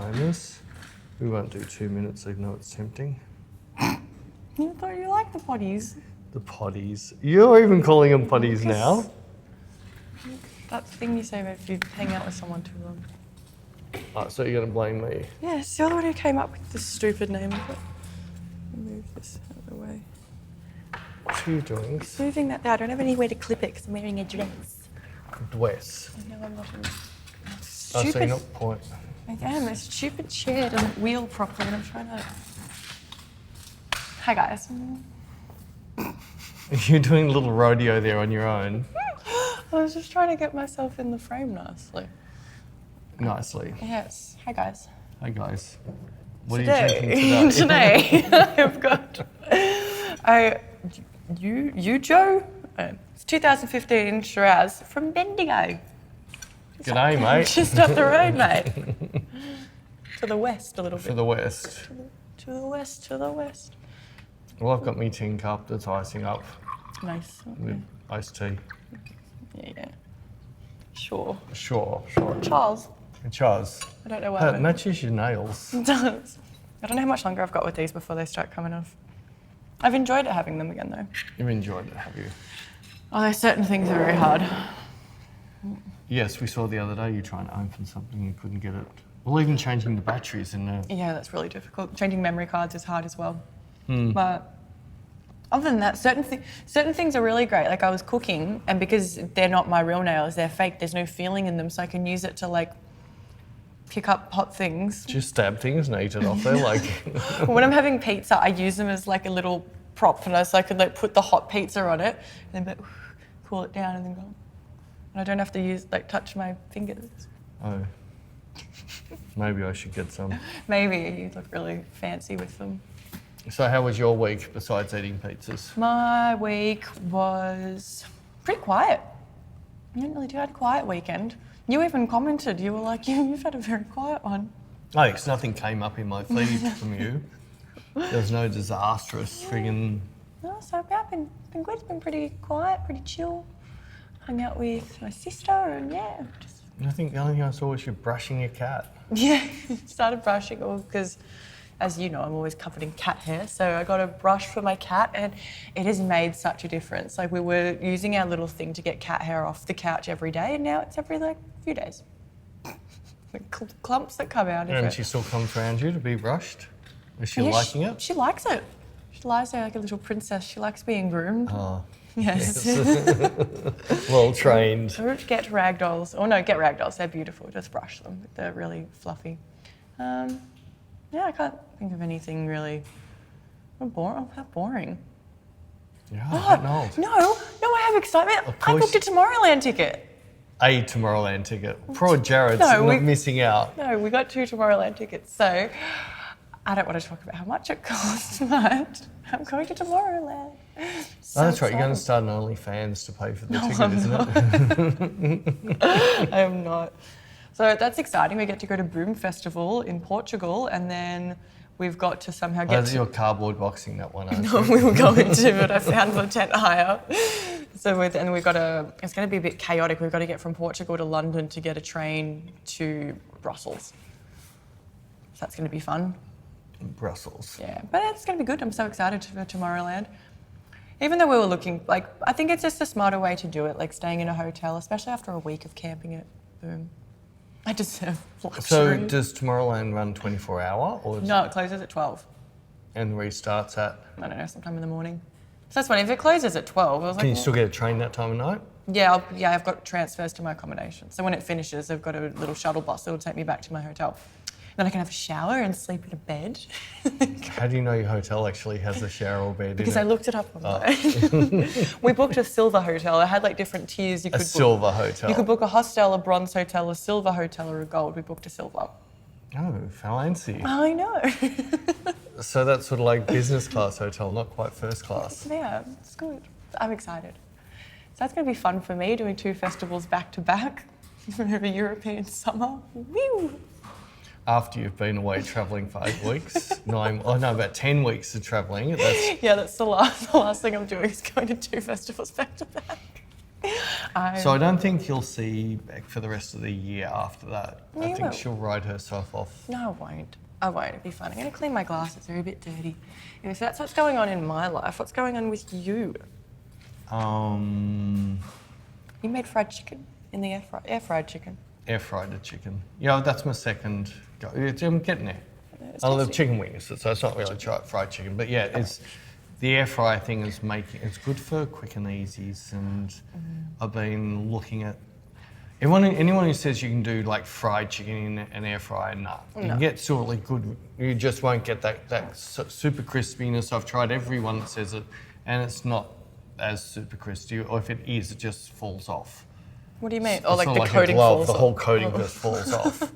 famous. We won't do 2 minutes even though it's tempting. You thought you liked the potties. The potties. You're even calling them potties now? That thing you say if you hang out with someone too long. Oh, so you're going to blame me? Yes, you're the one who came up with the stupid name of it. Move this out of the way. What are you doing? Just moving that there. I don't have anywhere to clip it because I'm wearing a dress. Dress. I know I'm not in Oh, stupid. so you're not point. I am. A stupid chair doesn't wheel properly and I'm trying to... Hi guys. You're doing a little rodeo there on your own. I was just trying to get myself in the frame nicely. Nicely. Yes. Hi guys. Hey guys. What are you drinking today? Today I've got you Joe. It's 2015 Shiraz from Bendigo. G'day, mate. Just up the road, mate. To the west a little bit. For the west. To the west. To the west. Well, I've got me tin cup that's icing up Nice. Okay. with iced tea. Yeah. Sure. Sure. Charles. Chaz. I don't know why. That matches your nails. It does. I don't know how much longer I've got with these before they start coming off. I've enjoyed it having them again though. You've enjoyed it, have you? Oh, there's certain things are very hard. Yes, we saw the other day you trying to open something and couldn't get it. Well, even changing the batteries in there. Yeah, that's really difficult. Changing memory cards is hard as well. But other than that, certain things are really great. Like I was cooking, and because they're not my real nails, they're fake. There's no feeling in them, so I can use it to like pick up hot things. Just stab things and eat it off there, like. When I'm having pizza, I use them as like a little prop, and so I could like put the hot pizza on it, and then cool it down, and then go. And I don't have to touch my fingers. Oh. Maybe I should get some. Maybe you look really fancy with them. So how was your week besides eating pizzas? My week was pretty quiet. I didn't really do. I had a quiet weekend. You even commented. You were like, you've had a very quiet one. Oh, because nothing came up in my feed from you. There was no disastrous friggin'... No, so I've been good. It's been pretty quiet, pretty chill. Hung out with my sister and yeah, just... I think the only thing I saw was you brushing your cat. Yeah, started brushing because, as you know, I'm always covered in cat hair. So I got a brush for my cat and it has made such a difference. Like we were using our little thing to get cat hair off the couch every day and now it's every few days. Clumps that come out of it. And she still comes around you to be brushed? Is she liking it? She likes it. She lies there like a little princess. She likes being groomed. Oh. Yes. Well trained. Don't get ragdolls. Oh no, get ragdolls. They're beautiful. Just brush them. They're really fluffy. Yeah, I can't think of anything really. How boring. Yeah, I don't know. No, I have excitement. I booked a Tomorrowland ticket. A Tomorrowland ticket. Poor Jared's missing out. No, we got 2 Tomorrowland tickets. So I don't want to talk about how much it costs, but I'm going to Tomorrowland. So that's right, you're going to start an OnlyFans to pay for the ticket, isn't it? I am not. So that's exciting. We get to go to Boom Festival in Portugal and then we've got to somehow get Your cardboard boxing that one, aren't No, we were going to, but I found the tent hire. So it's going to be a bit chaotic. We've got to get from Portugal to London to get a train to Brussels. So that's going to be fun. Brussels. Yeah, but it's going to be good. I'm so excited for Tomorrowland. Even though we were looking, I think it's just a smarter way to do it, like staying in a hotel, especially after a week of camping at Boom. I deserve luxury. So does Tomorrowland run 24-hour? Or No, it closes at 12. And restarts at? I don't know, sometime in the morning. So that's funny. If it closes at 12, I was like... Can you still get a train that time of night? Yeah, I've got transfers to my accommodation. So when it finishes, I've got a little shuttle bus that will take me back to my hotel. Then I can have a shower and sleep in a bed. How do you know your hotel actually has a shower or bed Because in I looked it up online. We booked a silver hotel. It had different tiers you could book. Silver hotel. You could book a hostel, a bronze hotel, a silver hotel, or a gold. We booked a silver. Oh, fancy. I know. So that's sort of like business class hotel, not quite first class. Yeah, it's good. I'm excited. So that's going to be fun for me, doing 2 festivals back to back over European summer. Woo! After you've been away travelling for 8 weeks, about 10 weeks of travelling. That's Yeah, that's the last thing I'm doing is going to 2 festivals back to back. So I don't think you'll see Bec for the rest of the year after that. You I think will. she'll ride herself off. No, I won't. I won't. It'll be fun. I'm going to clean my glasses. They're a bit dirty. Anyway, so that's what's going on in my life. What's going on with you? You made fried chicken in the air fried chicken. Air fried chicken. Yeah, that's my second go. I'm getting there. It's I love tasty. chicken wings, so it's not really fried chicken. But yeah, it's the air fryer thing is it's good for quick and easies. And I've been looking at anyone who says you can do like fried chicken in an air fryer, nah. You can get really good. You just won't get that super crispiness. I've tried everyone that says it, and it's not as super crispy. Or if it is, it just falls off. What do you mean? It's Oh, like not the like a coating glove, falls the off. whole coating just falls off.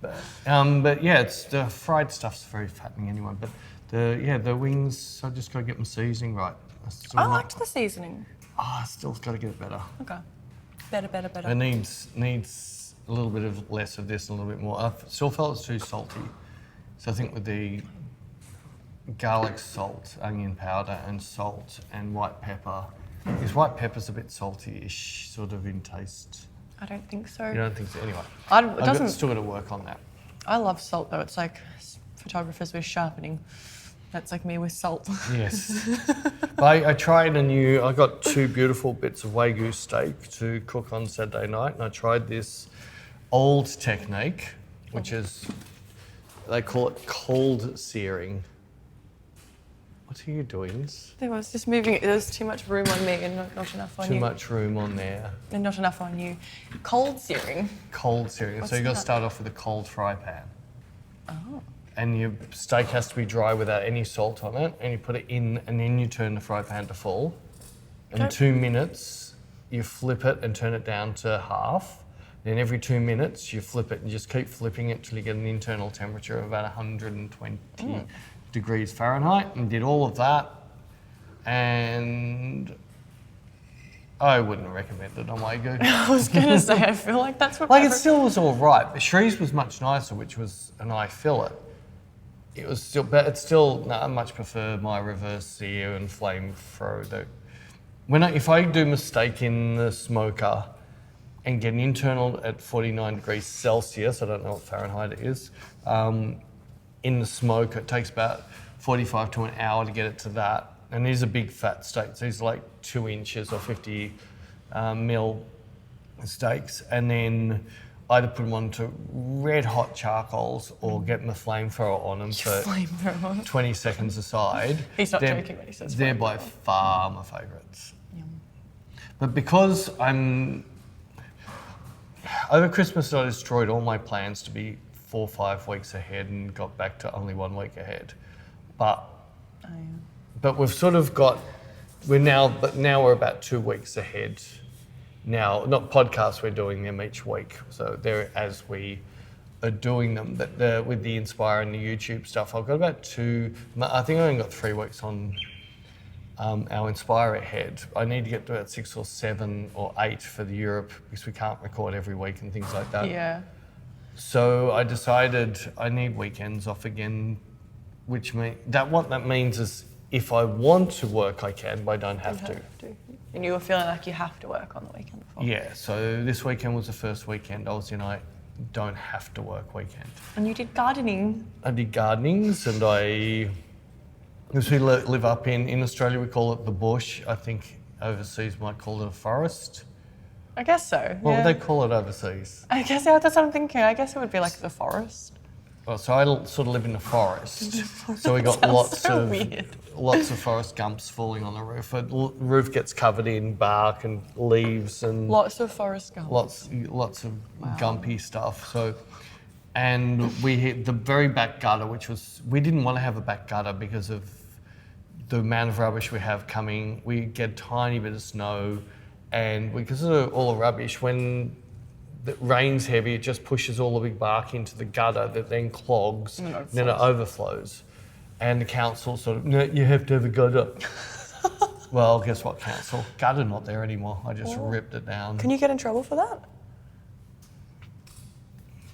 But yeah, it's the fried stuff's very fattening anyway. But the wings, I just got to get my seasoning right. I liked the seasoning. I still got to get it better. Okay. Better. It needs a little bit of less of this, and a little bit more. I still felt it's too salty. So I think with the garlic salt, onion powder, and salt and white pepper, because white pepper's a bit salty-ish, sort of in taste. I don't think so. You don't think so? Anyway, It still got to work on that. I love salt though. It's like photographers with sharpening. That's like me with salt. Yes. But I tried I got 2 beautiful bits of Wagyu steak to cook on Saturday night, and I tried this old technique, which is, they call it cold searing. What are you doing? There was just moving. There was too much room on me and not enough on you. Too much room on there. And not enough on you. Cold searing. Cold searing. What's So you've got to that? start off with a cold fry pan. Oh. And your steak has to be dry without any salt on it, and you put it in, and then you turn the fry pan to full. In Okay. 2 minutes, you flip it and turn it down to half. Then every 2 minutes, you flip it and just keep flipping it till you get an internal temperature of about 120 degrees Fahrenheit, and did all of that. And I wouldn't recommend it on Wagyu. I was gonna say, I feel like that's what. Like, it still was all right, but Shree's was much nicer, which was an eye fillet. It was still, but it's still, no, I much prefer my reverse sear and flame throw. If I do mistake in the smoker and get an internal at 49 degrees Celsius, I don't know what Fahrenheit it is, in the smoker, it takes about 45 to an hour to get it to that. And these are big fat steaks. These are like 2 inches or 50 mil steaks. And then either put them onto red hot charcoals or get my flamethrower on them for Flamethrower. 20 seconds aside. He's not joking when he says They're flamethrower. by far my favourites. Yum. But because over Christmas I destroyed all my plans to be 4 or 5 weeks ahead and got back to only 1 week ahead. But we've sort of now we're about 2 weeks ahead. Now, not podcasts, we're doing them each week. So they're as we are doing them. But with the Inspire and the YouTube stuff, I've got about I think I only got 3 weeks on our Inspire ahead. I need to get to about 6 or 7 or 8 for the Europe, because we can't record every week and things like that. Yeah. So I decided I need weekends off again, which what that means is if I want to work, I can, but I don't have to. And you were feeling like you have to work on the weekend before. Yeah, so this weekend was the first weekend I don't have to work weekend. And you did gardening. I did gardenings, and because we live up in Australia, we call it the bush. I think overseas might call it a forest. I guess so. What yeah. would they call it overseas? I guess that's what I'm thinking. I guess it would be like the forest. Well, so I sort of live in the forest, so we got Sounds so weird. lots of forest gumps falling on the roof. The roof gets covered in bark and leaves and Lots of forest gums. lots of gumpy stuff. So, and we hit the very back gutter, we didn't want to have a back gutter because of the amount of rubbish we have coming. We get a tiny bit of snow, and because of all the rubbish, when it rains heavy, it just pushes all the big bark into the gutter that then clogs, and then it overflows. And the council sort of, no, you have to have a gutter. Well, guess what, council? Gutter not there anymore. I just ripped it down. Can you get in trouble for that?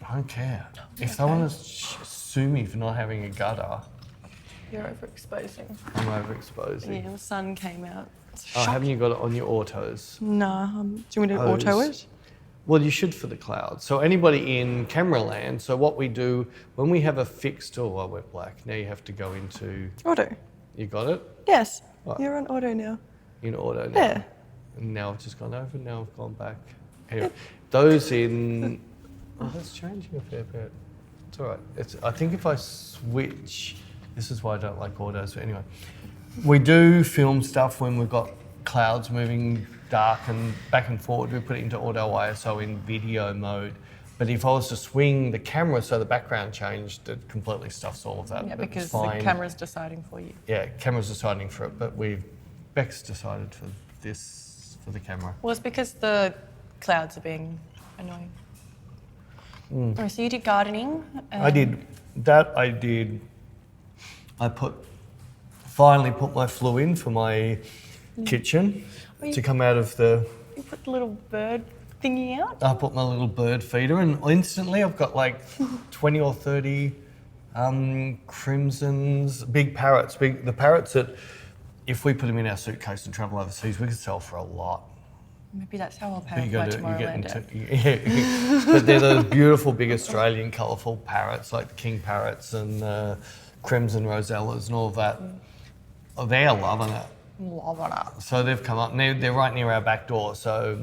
I don't care. If they want to sue me for not having a gutter, You're overexposing. I'm overexposing. Yeah, the sun came out. haven't you got it on your autos? No. Do you want me to auto it? Well, you should for the cloud. So anybody in camera land, so what we do when we have a fixed, I went black. Now you have to go into... Auto. You got it? Yes. Right. You're on auto now. In auto now. Yeah. And now I've just gone over, now I've gone back. Anyway, those in... Oh, that's changing a fair bit. It's all right. I think if I switch... This is why I don't like autos, but anyway. We do film stuff when we've got clouds moving dark and back and forward. We put it into auto ISO in video mode. But if I was to swing the camera so the background changed, it completely stuffs all of that. Yeah, But because it's fine. the camera's deciding for you. Yeah, camera's deciding for it, but Bec's decided for this, for the camera. Well, it's because the clouds are being annoying. Oh, so you did gardening? I did. I finally put my flue in for my kitchen to come out of the... You put the little bird thingy out? I put my little bird feeder and instantly I've got like 20 or 30 crimsons, big parrots. The parrots that if we put them in our suitcase and travel overseas, we could sell for a lot. Maybe that's how I'll But pay you off my got to Tomorrowland. yeah. But they're those beautiful, big Australian, colourful parrots like the king parrots and crimson rosellas and all of that. Oh, they're loving it. Loving it. So they've come up and they're right near our back door. So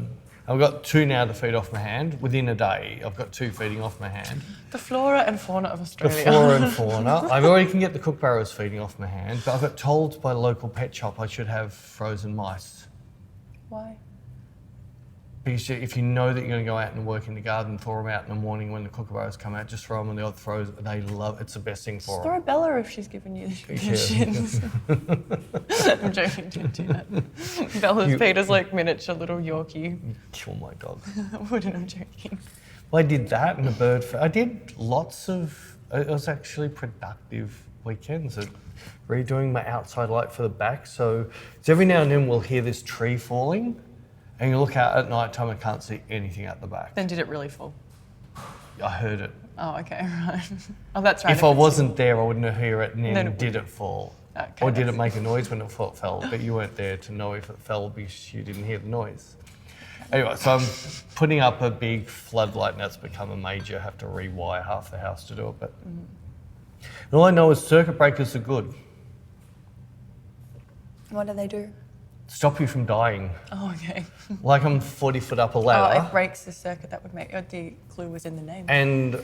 I've got 2 now to feed off my hand. Within a day, I've got 2 feeding off my hand. The flora and fauna of The Australia. flora and fauna. I already can get the kookaburras feeding off my hand, but I got told by the local pet shop I should have frozen mice. Why? Because if you know that you're going to go out and work in the garden, thaw them out in the morning when the kookaburras come out, just throw them on the odd throws. They love it. It's the best thing for Just them. throw Bella if she's given you the shins. I'm joking, don't do that. Bella's Peter's like miniature little Yorkie. Kill my dog. I wouldn't, I'm joking. Well, I did that and the bird. I did lots of. It was actually productive weekends at redoing my outside light for the back. So every now and then we'll hear this tree falling, and you look out at night time and can't see anything out the back. Then did it really fall? I heard it. Oh, okay, right. Oh, that's right. If I wasn't there, I wouldn't hear it. And then Then it did it fall? Okay, Or did it that's- make a noise when it fell? But you weren't there to know if it fell because you didn't hear the noise. Anyway, so I'm putting up a big floodlight and that's become a major, have to rewire half the house to do it. But and all I know is circuit breakers are good. What do they do? Stop you from dying. Oh, okay. Like I'm 40 foot up a Oh, ladder. it breaks the circuit. That would make. The clue was in the name. And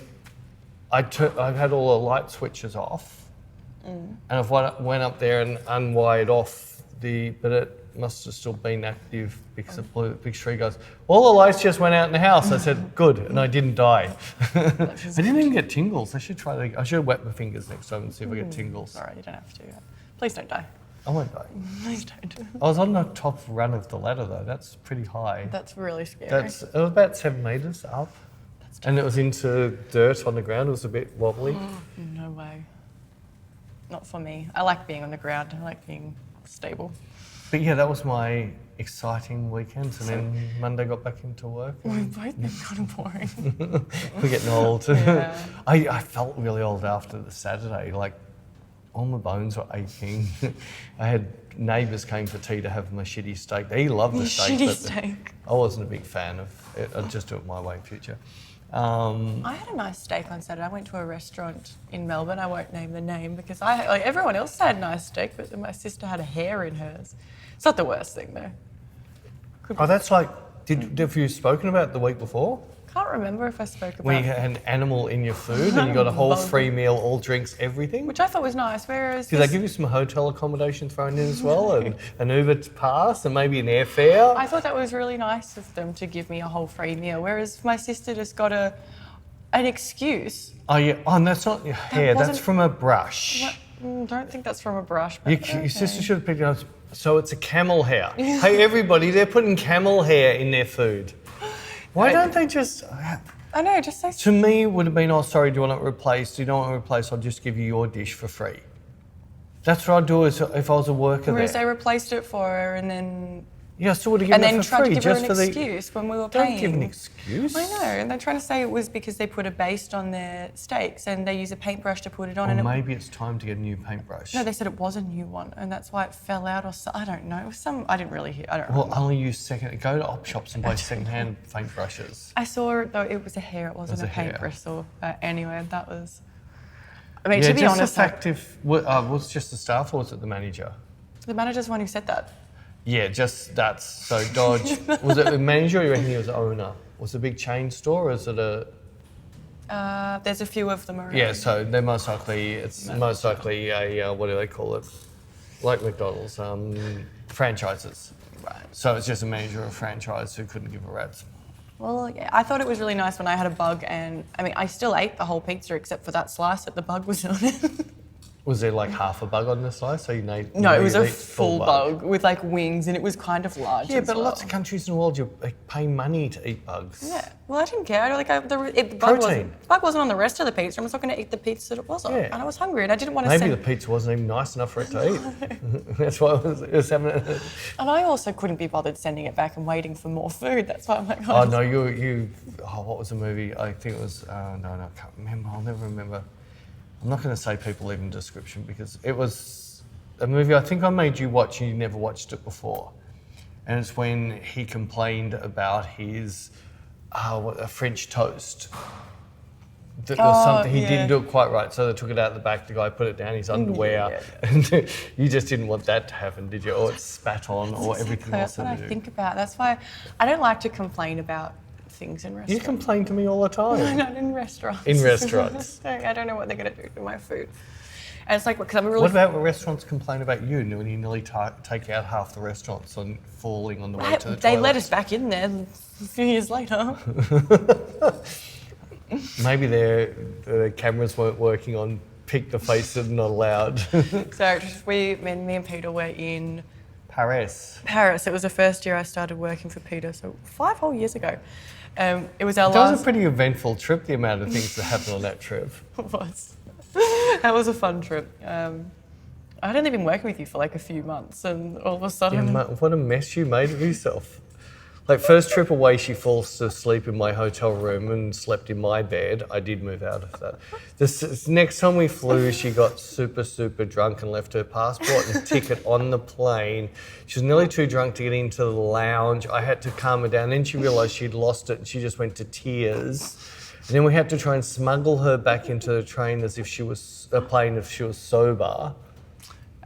I've had all the light switches off. And I went up there and unwired off but it must have still been active because it blew. The big tree goes, all the lights just went out in the house. I said, good, and I didn't die. I didn't even get tingles. I should have wet my fingers next time and see if I get tingles. All right, you don't have to. Please don't die. I won't die. Please don't. I was on the top run of the ladder though. That's pretty high. That's really scary. It was about 7 metres up. And it was into dirt on the ground. It was a bit wobbly. No way. Not for me. I like being on the ground. I like being stable. But yeah, that was my exciting weekend. And then Monday got back into work. We've both been kind of boring. We're getting old. Yeah. I felt really old after the Saturday. Like, all my bones were aching. I had neighbours came for tea to have my shitty steak. They loved the steak. Shitty but steak. I wasn't a big fan of it. I'd just do it my way in future. I had a nice steak on Saturday. I went to a restaurant in Melbourne. I won't name the name because everyone else had nice steak, but then my sister had a hair in hers. It's not the worst thing though. Oh, that's like, have you spoken about the week before? Can't remember if I spoke about Where you had an animal in your food and you got a whole Bug. free meal, all drinks, everything? which I thought was nice. Whereas Did they give you some hotel accommodation thrown in as well, and an Uber pass, and maybe an airfare? I thought that was really nice of them to give me a whole free meal. Whereas my sister just got an excuse. Oh yeah, and that's not your hair. That's wasn't- from a brush. Don't think that's from a brush. But Your sister should have picked it up. So it's a camel hair. Hey everybody, they're putting camel hair in their food. Why don't they just? I know, just say. To me, it would have been, oh sorry, do you want it replaced? Do you don't want it replaced? I'll just give you your dish for free. That's what I'd do if I was a worker Whereas there. they replaced it for her and then Yeah, I still would have given And it then for tried to free give her just an for the. excuse when we were Don't paying. give an excuse. I know, and they're trying to say it was because they put a baste on their steaks and they use a paintbrush to put it on. Or and maybe it's time to get a new paintbrush. No, they said it was a new one, and that's why it fell out or so. I don't know. It was I didn't really hear. I don't know. Well, only use go to op shops and buy second-hand paintbrushes. I saw it though. It was a hair. It wasn't was a a hair. paintbrush. So anyway, that was. I mean, Yeah, to be just honest, the fact was it just the staff or was it the manager? the manager's the one who said that. Yeah, just that's so Dodge. Was it the manager or you reckon he was the owner? Was it a big chain store or is it a... There's a few of them around. Yeah, so they're most likely a, what do they call it? Like McDonald's, franchises. Right. So it's just a manager of a franchise who couldn't give a rat's. Well, yeah, I thought it was really nice when I had a bug, and I mean, I still ate the whole pizza except for that slice that the bug was on it. Was there like half a bug on the slice? So No, it was a full bug with like wings, and it was kind of large. Yeah, as but well. lots of countries in the world you pay money to eat bugs. Yeah, well, I didn't care. The bug wasn't on the rest of the pizza. I was not going to eat the pizza that it was on, Yeah. and I was hungry, and I didn't want to. Maybe the pizza wasn't even nice enough for it to eat. That's why it was having it. And I also couldn't be bothered sending it back and waiting for more food. That's why I'm like, Oh no, what was the movie? I think it was. No, I can't remember. I'll never remember. I'm not going to say people leave in description because it was a movie I think I made you watch and you never watched it before. And it's when he complained about his a French toast. There was something he didn't do it quite right, so they took it out the back. The guy put it down his underwear, and you just didn't want that to happen, did you? Or it spat on, or everything else. That's what I think about. That's why I don't like to complain about things in restaurants. You complain to me all the time. Not in restaurants. In restaurants. I don't know what they're going to do to my food. And it's like, because I'm really... What about when restaurants complain about you when you nearly take out half the restaurants and falling on the way to the They toilet? let us back in there a few years later. Maybe the cameras weren't working on pick the face and not allowed. So me and Peter were in Paris. Paris. It was the first year I started working for Peter, so 5 whole years ago. It was our That last... was a pretty eventful trip, the amount of things that happened on that trip. It was. That was a fun trip. I'd only been working with you for like a few months, and all of a sudden... Yeah, what a mess you made of yourself. Like, first trip away, she falls asleep in my hotel room and slept in my bed. I did move out of that. This next time we flew, she got super, super drunk and left her passport and ticket on the plane. She was nearly too drunk to get into the lounge. I had to calm her down. Then she realised she'd lost it and she just went to tears. And then we had to try and smuggle her back into the train as if she was if she was sober.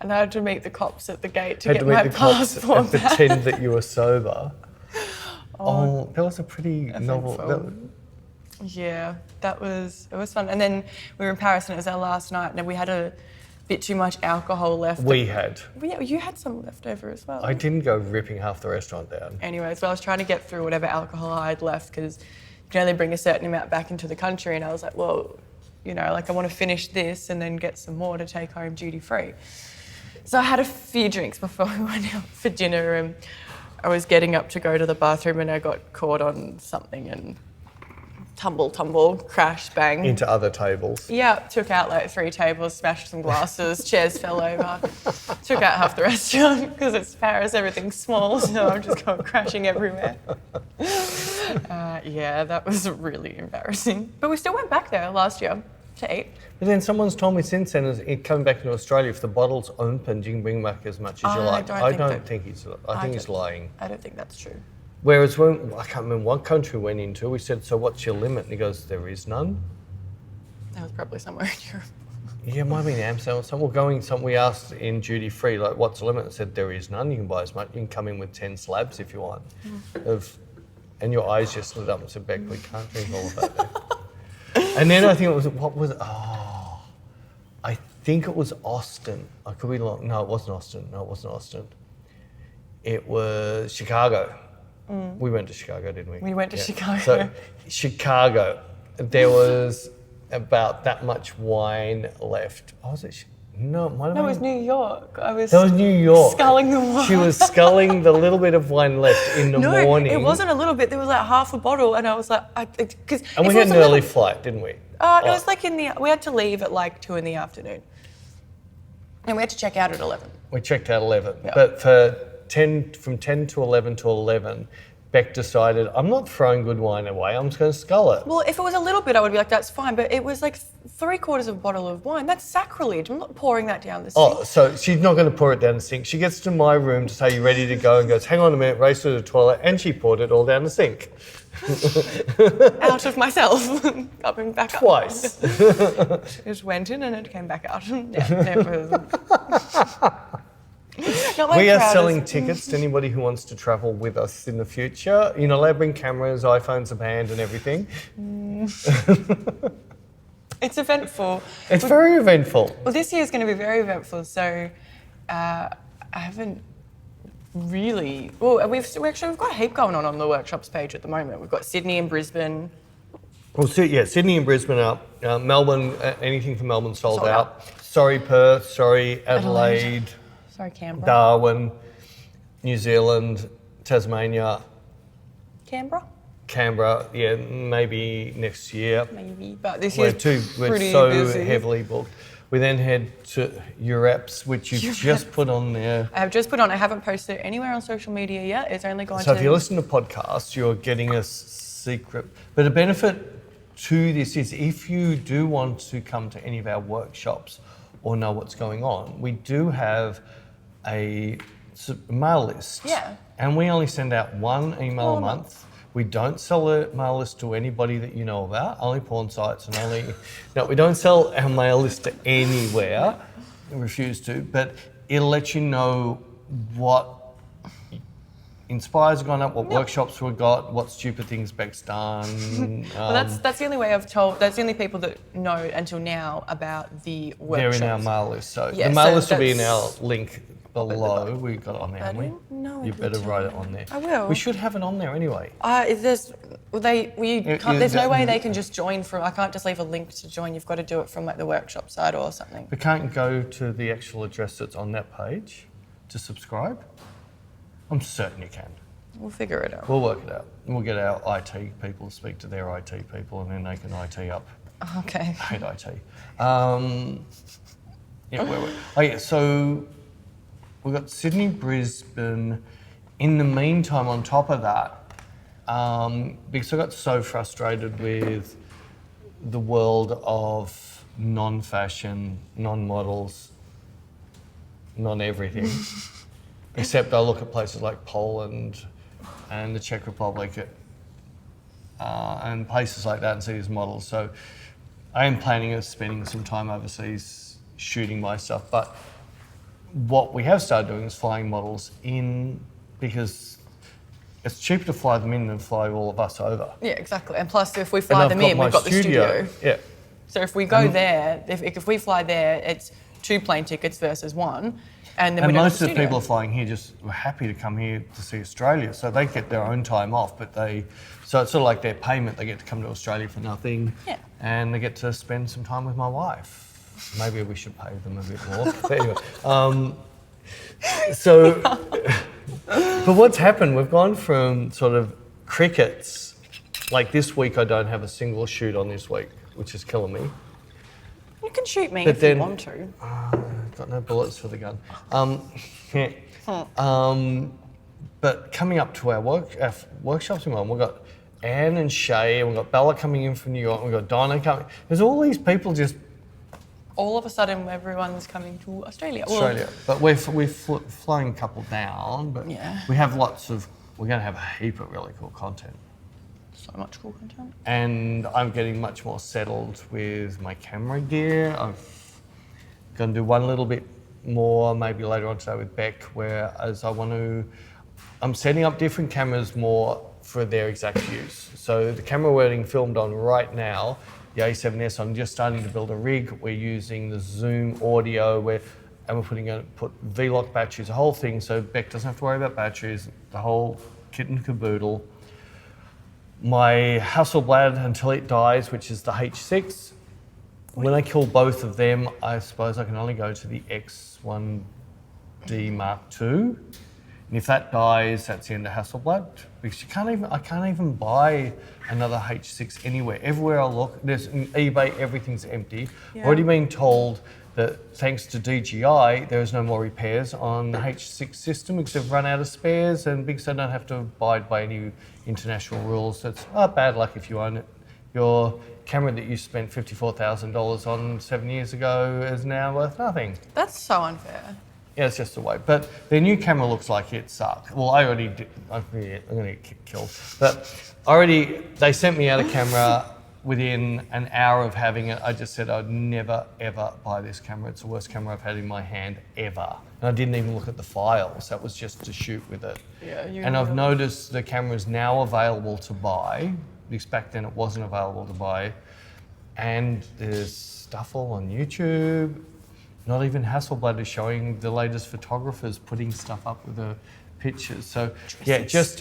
And I had to meet the cops at the gate to Had get to meet my the cops passport and back. pretend that you were sober. Oh, that was a pretty novel. Yeah, it was fun. And then we were in Paris and it was our last night and we had a bit too much alcohol left. We had. Well, yeah, you had some left over as well. I didn't go ripping half the restaurant down. Anyway, so I was trying to get through whatever alcohol I had left because you can only bring a certain amount back into the country. And I was like, well, I want to finish this and then get some more to take home duty free. So I had a few drinks before we went out for dinner and I was getting up to go to the bathroom and I got caught on something and tumble, crash, bang. Into other tables. Yeah, took out like 3 tables, smashed some glasses, chairs fell over. Took out half the restaurant because it's Paris, everything's small, so I'm just going crashing everywhere. Yeah, that was really embarrassing. But we still went back there last year to eat. But then someone's told me since then, coming back into Australia, if the bottle's opened, you can bring back as much as you like. I think he's lying. I don't think that's true. Whereas when, I can't remember what country we went into, we said, so what's your limit? And he goes, there is none. That was probably somewhere in Europe. Yeah, it might have been Amsterdam or something. We asked in duty free, like, what's the limit? And said, there is none. You can buy as much. You can come in with 10 slabs if you want. And your eyes just lit up and said, Beck, we can't drink all of that there. And then I think it was, I think it was Austin. I could be wrong. No, it wasn't Austin. It was Chicago. We went to Chicago, didn't we? We went to Chicago. So, Chicago, there was about that much wine left. Oh, was it? No, it was New York. That was New York. Sculling the wine. She was sculling the little bit of wine left in the morning. No, it wasn't a little bit. There was like half a bottle, and I was like, And we had an early flight, didn't we? It was like we had to leave at like 2 in the afternoon, and we had to check out at 11. We checked out 11, Yeah. but for from 10 to 11 to 11, Bec decided, I'm not throwing good wine away, I'm just going to scull it. Well, if it was a little bit, I would be like, that's fine. But it was like 3/4 of a bottle of wine. That's sacrilege. I'm not pouring that down the sink. Oh, so she's not going to pour it down the sink. She gets to my room to say, you ready to go? And goes, hang on a minute, race to the toilet. And she poured it all down the sink. Out of myself. Up and back Twice. up. Just went in and it came back out. Never. We are selling tickets to anybody who wants to travel with us in the future. You're not allowed to bring cameras, iPhones are banned and everything. It's eventful. It's very eventful. Well, this year is going to be very eventful. So I haven't really. Well, we've got a heap going on the workshops page at the moment. We've got Sydney and Brisbane. Well, Sydney and Brisbane are up. Melbourne, anything from Melbourne sold Sold out. Sorry, Perth. Sorry, Adelaide. Sorry, Canberra. Darwin, New Zealand, Tasmania, Canberra, yeah, maybe next year. Maybe, but this We're year's pretty so busy. heavily booked. We then head to Europe's, which you've just put on there. I have just put on. I haven't posted it anywhere on social media yet. It's only gone So to. if you listen to podcasts, you're getting a secret. But a benefit to this is if you do want to come to any of our workshops or know what's going on, we do have a mail list. Yeah. And we only send out one email Oh, a month. We don't sell a mail list to anybody that you know about, only porn sites and only... No, we don't sell our mail list to anywhere. We refuse to, but it'll let you know what Inspire's gone up, what workshops we've got, what stupid things Bec's done. Well, that's the only way I've told. That's the only people that know until now about the workshops. They're in our mail list. So Yeah, the mail so list will be in our that's- link below. We got it on there, haven't we? No, You better write it on there. I will. We should have it on there anyway. Is this? Well, Yeah, there's no way that- they can just join from. I can't just leave a link to join. You've got to do it from like the workshop side or something. We can't go to the actual address that's on that page to subscribe. I'm certain you can. We'll figure it out. We'll work it out. We'll get our IT people to speak to their IT people and then they can IT up. Okay. I hate IT. So we've got Sydney, Brisbane. In the meantime, on top of that, because I got so frustrated with the world of non-fashion, non-models, non-everything, except I look at places like Poland and the Czech Republic and places like that and see these models. So I am planning on spending some time overseas shooting my stuff, but what we have started doing is flying models in because it's cheaper to fly them in than fly all of us over. Yeah, exactly. And plus, if we And fly I've them got in, my we've got the studio. Yeah. So if we go there, if we fly there, it's 2 plane tickets versus 1, and then And we don't have most the of the studio. people are flying here just were happy to come here to see Australia, so they get their own time off, so it's sort of like their payment. They get to come to Australia for nothing, Yeah. and they get to spend some time with my wife. Maybe we should pay them a bit more. But anyway, but what's happened? We've gone from sort of crickets, like this week I don't have a single shoot on this week, which is killing me. You can shoot me But if then- you want to. Got no bullets for the gun. But coming up to our workshops, we've got Anne and Shay, and we've got Bella coming in from New York, and we've got Dinah coming. There's all these people just All of a sudden, everyone's coming to Australia. Well, Australia. But we're flying a couple down, but Yeah. we have we're going to have a heap of really cool content. so much cool content. And I'm getting much more settled with my camera gear. I'm going to do one little bit more, maybe later on today with Bec, whereas I'm setting up different cameras more for their exact use. So the camera we're getting filmed on right now, the A7S, I'm just starting to build a rig. We're using the Zoom audio, and we're going to put V-Lock batteries, the whole thing, so Bec doesn't have to worry about batteries, the whole kit and caboodle. My Hasselblad until it dies, which is the H6. When I kill both of them, I suppose I can only go to the X1D Mark II. And if that dies, that's the end of Hasselblad, because I can't even buy another H6 anywhere. Everywhere I look, there's an eBay, everything's empty. Yeah. Already been told that thanks to DJI, there is no more repairs on the H6 system because they've run out of spares, and because they don't have to abide by any international rules. That's bad luck if you own it. Your camera that you spent $54,000 on 7 years ago is now worth nothing. That's so unfair. Yeah, it's just the way. But their new camera looks like it sucked. Well, I already did. I'm going to get killed. But they sent me out a camera within an hour of having it. I just said I'd never, ever buy this camera. It's the worst camera I've had in my hand ever. And I didn't even look at the files. That was just to shoot with it. Yeah, and I've noticed the camera is now available to buy, because back then it wasn't available to buy. And there's stuff all on YouTube. Not even Hasselblad is showing the latest photographers putting stuff up with the pictures. So yeah, just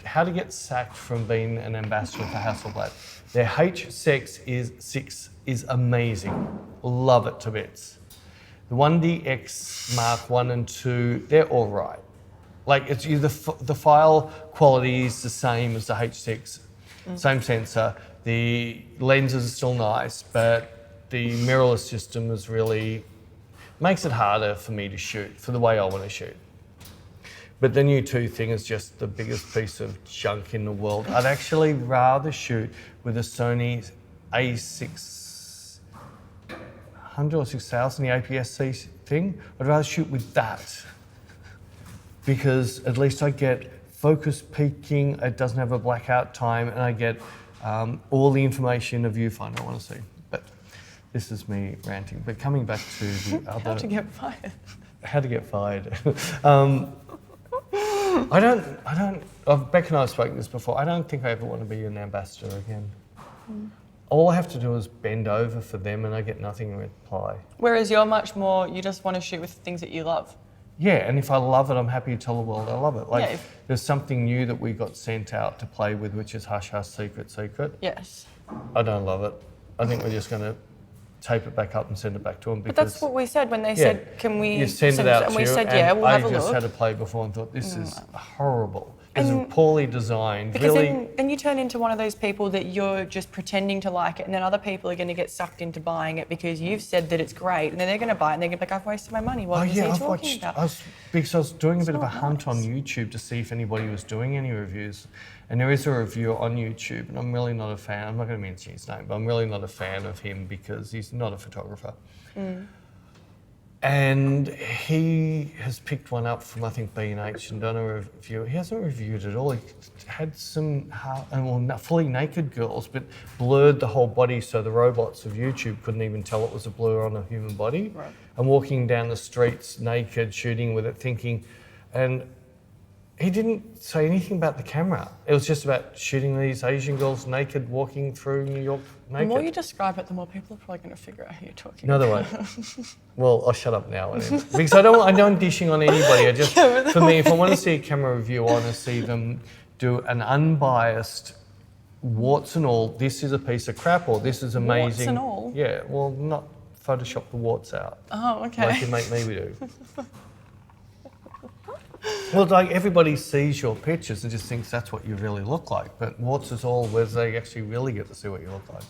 how to get sacked from being an ambassador for Hasselblad. Their H6 is amazing. Love it to bits. The 1DX Mark 1 and 2, they're all right. Like the file quality is the same as the H6, same sensor. The lenses are still nice, but the mirrorless system is really makes it harder for me to shoot for the way I want to shoot. But the new 2 thing is just the biggest piece of junk in the world. I'd actually rather shoot with a Sony A600 or 6000, the APS-C thing. I'd rather shoot with that because at least I get focus peaking, it doesn't have a blackout time, and I get all the information a viewfinder I want to see. But this is me ranting. But coming back to the other... How to get fired. How to get fired. Beck and I have spoken this before. I don't think I ever want to be an ambassador again. All I have to do is bend over for them and I get nothing in reply. Whereas you're much more, you just want to shoot with things that you love. Yeah, and if I love it, I'm happy to tell the world I love it. Like, Yeah, there's something new that we got sent out to play with, which is Hush Hush Secret Secret. Yes. I don't love it. I think we're just going to tape it back up and send it back to them because... But that's what we said when they said, can we... You send it out and to we you, said, yeah, we'll have a I just look. had to play before and thought, this is horrible. It's poorly designed. Because really... then you turn into one of those people that you're just pretending to like it, and then other people are going to get sucked into buying it because you've said that it's great, and then they're going to buy it and they're going to be like, I've wasted my money. What was he talking about? Because I was doing a bit of a hunt on YouTube to see if anybody was doing any reviews. And there is a reviewer on YouTube, and I'm really not a fan. I'm not going to mention his name, but I'm really not a fan of him because he's not a photographer. And he has picked one up from, I think, B&H and done a review. He hasn't reviewed it all. He had some fully naked girls, but blurred the whole body so the robots of YouTube couldn't even tell it was a blur on a human body. Right. And walking down the streets naked, shooting with it, thinking... And he didn't say anything about the camera. It was just about shooting these Asian girls naked, walking through New York naked. The more you describe it, the more people are probably going to figure out who you're talking No, they won't. Well, I'll shut up now. Because I don't dishing on anybody. For me, if I want to see a camera review, I want to see them do an unbiased, warts and all, this is a piece of crap, or this is amazing. Warts and all? Yeah, well, not Photoshop the warts out. Oh, okay. Like you make me do. Well, like everybody sees your pictures and just thinks that's what you really look like. But warts is all where they actually really get to see what you look like.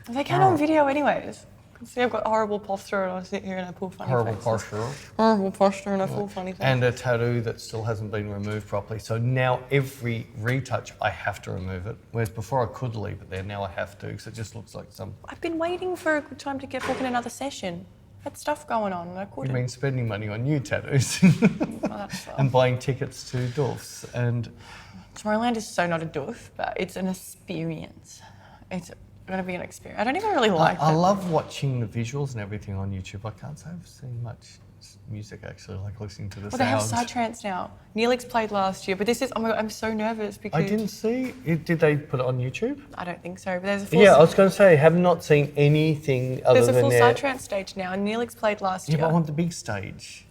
They can on video anyways. See, I've got horrible posture and I sit here and I pull funny Horrible faces. posture. Horrible posture and I pull funny faces. And a tattoo that still hasn't been removed properly. So now every retouch, I have to remove it. Whereas before I could leave it there, now I have to because it just looks like some... I've been waiting for a good time to get booking another session. Had stuff going on and I couldn't. You mean spending money on new tattoos That's and buying tickets to doofs and... Tomorrowland is so not a doof, but it's an experience. It's going to be an experience. I don't even really like I them. love watching the visuals and everything on YouTube. I can't say I've seen much music actually, like listening to the Well, they have sounds. Psytrance now. Neelix played last year, but this is, oh my God, I'm so nervous because... I didn't see it. Did they put it on YouTube? I don't think so, but there's a full... Yeah, I was going to say, I have not seen anything other There's a than full their... Psytrance stage now, and Neelix played last Yeah, year. but I want the big stage.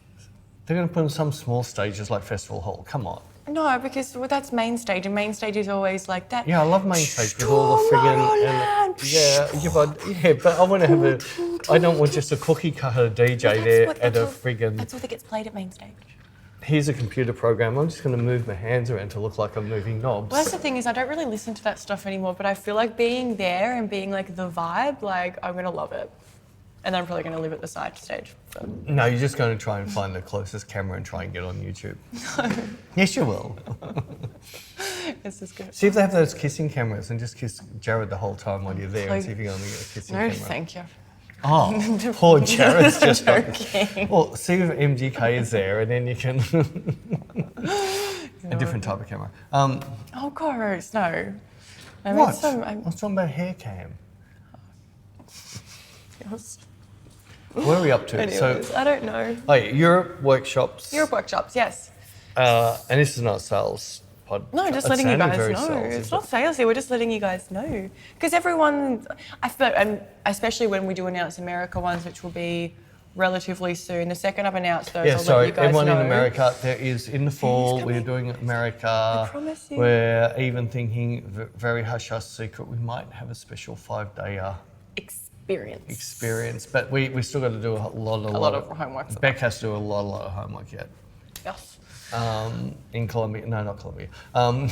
They're going to put on some small stages like Festival Hall. Come on. No, because that's main stage, and main stage is always like that. Yeah, I love main stage with all the friggin'... but I want to have a... I don't want just a cookie cutter DJ there at a friggin'... That's what gets played at main stage. here's a computer program. I'm just going to move my hands around to look like I'm moving knobs. Well, that's the thing is I don't really listen to that stuff anymore, but I feel like being there and being like the vibe, like I'm going to love it. And then I'm probably going to live at the side stage. So. No, you're just going to try and find the closest camera and try and get on YouTube. No. Yes, you will. This is good. See if they have those kissing cameras and just kiss Jared the whole time while you're there and see if you're going to get a kissing camera. No, thank you. Oh, poor Jared's just joking. Well, see if MGK is there and then you can... A different type of camera. Oh, gross, no. What? I was talking about hair cam. Yes. What are we up to? Anyways, I don't know. Oh, yeah, Europe workshops. Europe workshops, yes. And this is not sales pod. No, just letting you guys know. It's not salesy, we're just letting you guys know. Because everyone, I feel, and especially when we do announce America ones, which will be relatively soon. The second I've announced those, I'll let you guys everyone know. in America, there is in the fall, we're doing America. I promise you. We're even thinking, very hush-hush secret, we might have a special 5-day experience, but we still got to do a lot of homework. Bec has to do a lot of homework yet. Yes. In Colombia, no, not Colombia. No,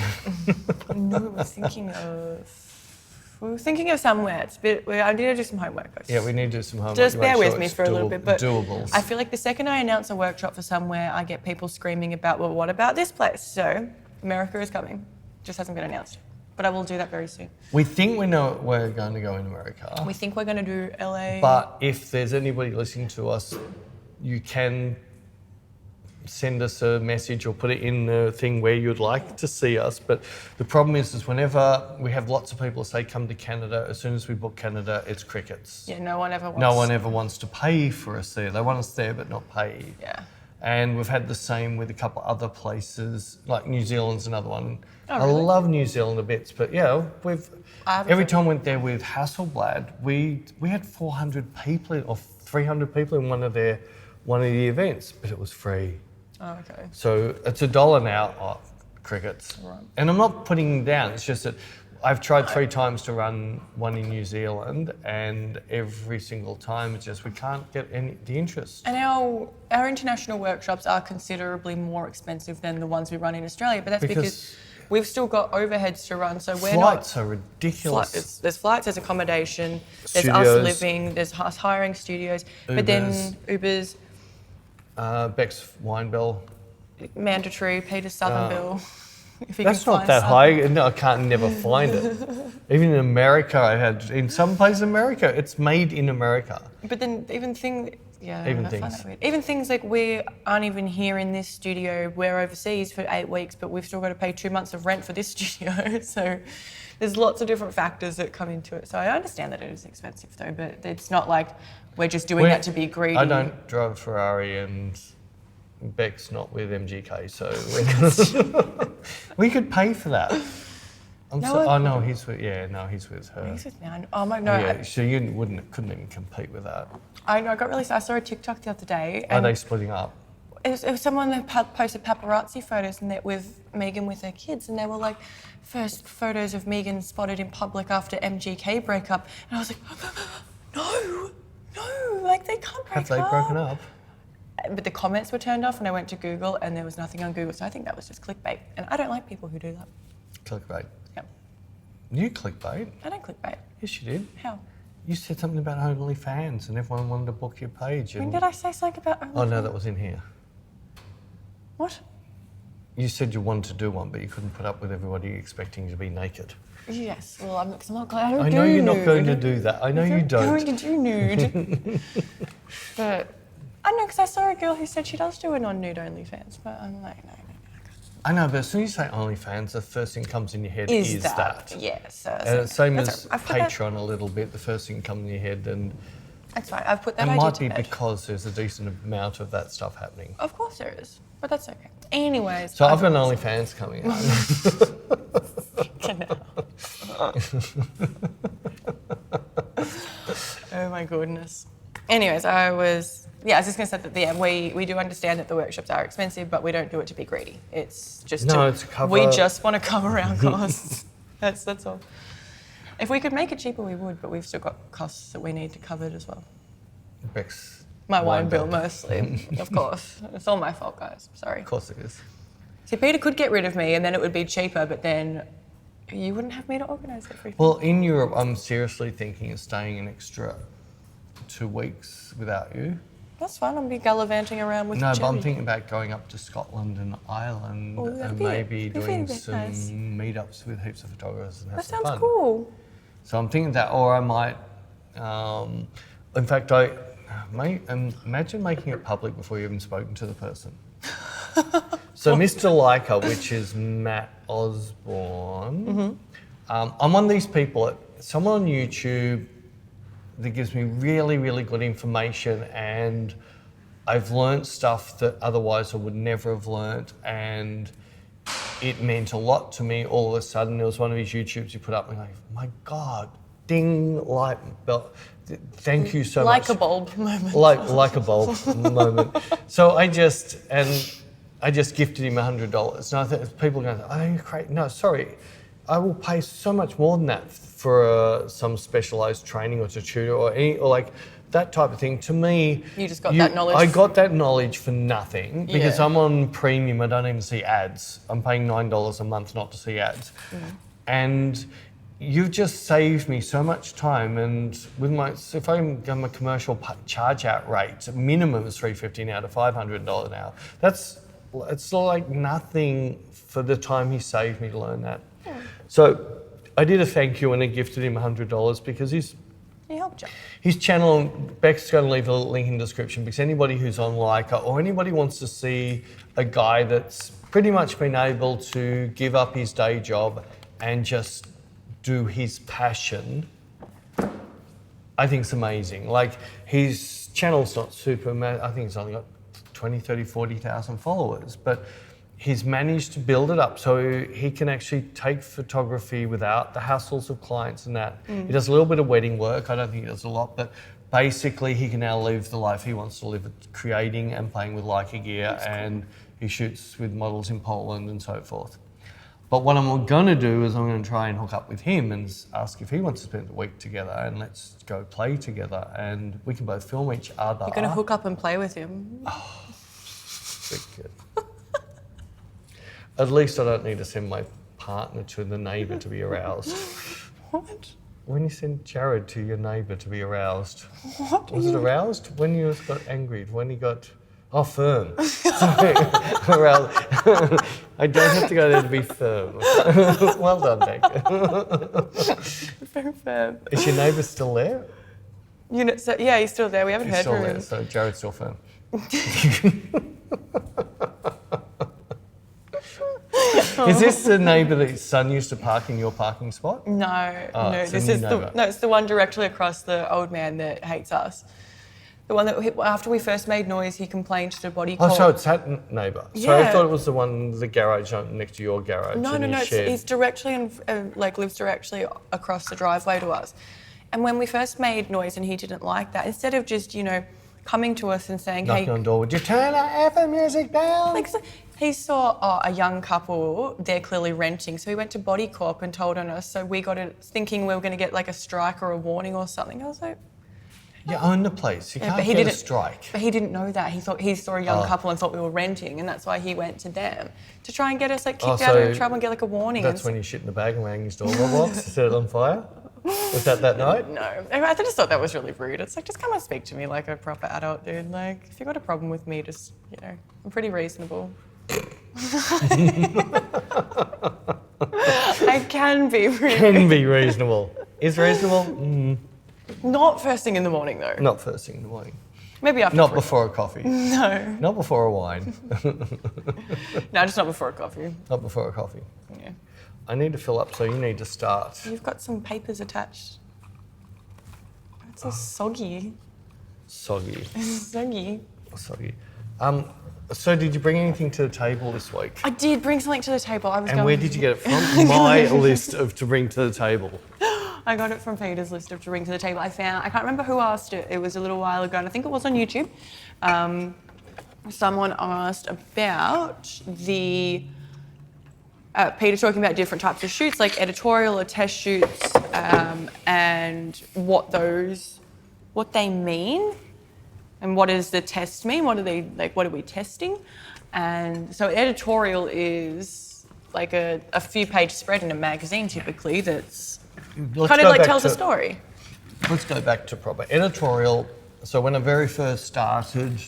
we were thinking of somewhere. I need to do some homework. Yeah, we need to do some homework. Just bear with me for a little bit. But doables. I feel like the second I announce a workshop for somewhere, I get people screaming about, well, what about this place? So America is coming. Just hasn't been announced. But I will do that very soon. We think we know we're going to go in America. We think we're going to do LA. But if there's anybody listening to us, you can send us a message or put it in the thing where you'd like to see us. But the problem is whenever we have lots of people say come to Canada, as soon as we book Canada, it's crickets. Yeah, no one ever wants to pay for us there. They want us there but not pay. Yeah. And we've had the same with a couple other places, like New Zealand's another one. Oh, really? I love New Zealand a bit, but yeah, every time we went there with Hasselblad, we had 400 people or 300 people in one of the events, but it was free. Oh, okay. So it's $1 now, crickets. Right. And I'm not putting down, it's just that I've tried 3 times to run one in New Zealand, and every single time it's just we can't get the interest. And our international workshops are considerably more expensive than the ones we run in Australia, but that's because we've still got overheads to run, so we're flights are ridiculous. There's flights, there's accommodation, there's Studios. us living, there's us hiring studios, but then Ubers. Bec's wine bill. Mandatory, Peter's Southern bill. If you That's can not find that something. high. No, I can't never find it. Even in America, in some places in America, it's made in America. But then even things Even I find things. that weird. Even things like we aren't even here in this studio, we're overseas for 8 weeks, but we've still got to pay 2 months of rent for this studio. So there's lots of different factors that come into it. So I understand that it is expensive though, but it's not like we're just doing that to be greedy. I don't drive a Ferrari and Bec's not with MGK, so we could pay for that. He's with her. He's with me. Oh my no. Yeah, so you couldn't even compete with that. I know. I got really. I saw a TikTok the other day. Are they splitting up? It was someone that posted paparazzi photos and that with Megan with her kids, and they were like, first photos of Megan spotted in public after MGK breakup, and I was like, no, like they can't break up. Have they broken up? But the comments were turned off, and I went to Google, and there was nothing on Google, so I think that was just clickbait, and I don't like people who do that. Clickbait. Yeah. You clickbait? I don't clickbait. Yes, you did. How? You said something about OnlyFans, and everyone wanted to book your page. When did I say something about OnlyFans? Oh no, that was in here. What? You said you wanted to do one, but you couldn't put up with everybody expecting you to be naked. Yes. Well, I'm not glad. I know you're not going to do that. I know you don't. I'm going to do nude. But I know, because I saw a girl who said she does do it on nude OnlyFans, but I'm like, no. I know, but as soon as you say OnlyFans, the first thing that comes in your head is that. Yes. And same as Patreon a little bit. The first thing that comes in your head, and that's fine. I've put that. It idea might to be bed. because there's a decent amount of that stuff happening. Of course there is, but that's okay. Anyways. So I've got an OnlyFans coming out. Oh my goodness. Anyways, I was just going to say that we do understand that the workshops are expensive, but we don't do it to be greedy. It's just to cover. We just want to cover our costs. That's all. If we could make it cheaper, we would, but we've still got costs that we need to cover as well. Bec's My wine bill mostly, of course. It's all my fault, guys. Sorry. Of course it is. See, Peter could get rid of me and then it would be cheaper, but then you wouldn't have me to organise everything. Well, in Europe, I'm seriously thinking of staying an extra 2 weeks without you. That's fun. I'll be gallivanting around with No, but I'm Jimmy. thinking about going up to Scotland and Ireland Oh, that'd and be it. maybe That'd be doing nice. some meetups with heaps of photographers and have That some sounds fun. cool. So I'm thinking that, or I might, in fact, I may imagine making it public before you've even spoken to the person. So Mr. Leica, which is Matt Osborne, I'm one of these people, someone on YouTube that gives me really, really good information, and I've learnt stuff that otherwise I would never have learnt, and it meant a lot to me all of a sudden. There was one of his YouTubes he put up and I'm like, my God, ding, light bell. Thank you so much. Like a bulb moment. Like a bulb moment. So I just gifted him $100. And I think people are going, oh, you're crazy. No, sorry. I will pay so much more than that for some specialised training or to tutor or like that type of thing. To me, You just got that knowledge. I got that knowledge for nothing because Yeah. I'm on premium. I don't even see ads. I'm paying $9 a month not to see ads, and you've just saved me so much time. And with if I'm a commercial charge out rate, minimum is $350 now to $500 an hour. It's like nothing for the time he saved me to learn that. So I did a thank you and I gifted him $100 because He helped you. his channel, Bec's going to leave a link in the description because anybody who's on Leica or anybody wants to see a guy that's pretty much been able to give up his day job and just do his passion, I think it's amazing. Like his channel's not super, I think it's only got 20, 30, 40,000 followers, but he's managed to build it up so he can actually take photography without the hassles of clients and that. He does a little bit of wedding work. I don't think he does a lot, but basically he can now live the life he wants to live, creating and playing with Leica gear, and he shoots with models in Poland and so forth. But what I'm going to do is I'm going to try and hook up with him and ask if he wants to spend the week together and let's go play together and we can both film each other. You're going to hook up and play with him. Wicked. At least I don't need to send my partner to the neighbour to be aroused. What? When you send Jared to your neighbour to be aroused, What? was it aroused? When you got angry? When he got... Oh, firm. Sorry. Aroused. I don't have to go there to be firm. Well done, Beck. Very firm. Is your neighbour still there? So, yeah, he's still there. We haven't He's heard still from there, him. so Jared's still firm. Is this the neighbour that his son used to park in your parking spot? No, Oh, no. it's a This new is neighbour. it's the one directly across the old man that hates us. The one that after we first made noise, he complained to the body Oh, corp. so it's that neighbour. So I Yeah. thought it was the one, the garage next to your garage. No, in no, your no. shed. He's directly lives directly across the driveway to us. And when we first made noise and he didn't like that, instead of just coming to us and saying, knocking "Hey," on the door. Would you turn that effing music down? like he saw a young couple, they're clearly renting, so he went to Body Corp and told on us. So we got it thinking we were going to get like a strike or a warning or something. I was like. You own the place. You Yeah, can't but he get a didn't- strike. But he didn't know that. He thought he saw a young couple and thought we were renting, and that's why he went to them to try and get us kicked out so of trouble and get a warning. That's when you shit in the bag and rang his doorbell box to set it on fire? Was that night? No, I just thought that was really rude. It's like, just come and speak to me like a proper adult, dude. Like, if you got a problem with me, just I'm pretty reasonable. I can be really. Can be reasonable. Is reasonable? Not first thing in the morning though. Not first thing in the morning. Maybe after. Not 3. before a coffee. No. Not before a wine. No, just not before a coffee. Not before a coffee. Yeah. I need to fill up, so you need to start. You've got some papers attached. It's all soggy. Soggy. Soggy. Soggy. So did you bring anything to the table this week? I did bring something to the table. And where did you get it from? My list of to bring to the table. I got it from Peter's list of to bring to the table. I can't remember who asked it. It was a little while ago, and I think it was on YouTube. Someone asked about the Peter talking about different types of shoots, like editorial or test shoots, and what they mean. And what does the test mean? What are we testing? And so editorial is like a few page spread in a magazine typically that's kind of like tells a story. Let's go back to proper editorial. So when I very first started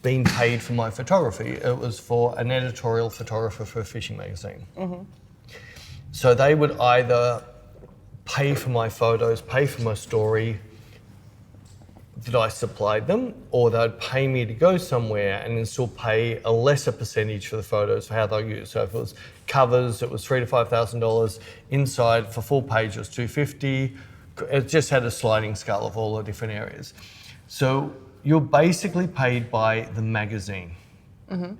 being paid for my photography, it was for an editorial photographer for a fishing magazine. Mm-hmm. So they would either pay for my photos, pay for my story that I supplied them, or they'd pay me to go somewhere and then still pay a lesser percentage for the photos for how they'll use. So if it was covers, it was $3,000 to $5,000. Inside for full page, it was $250. It just had a sliding scale of all the different areas. So you're basically paid by the magazine. Mm-hmm.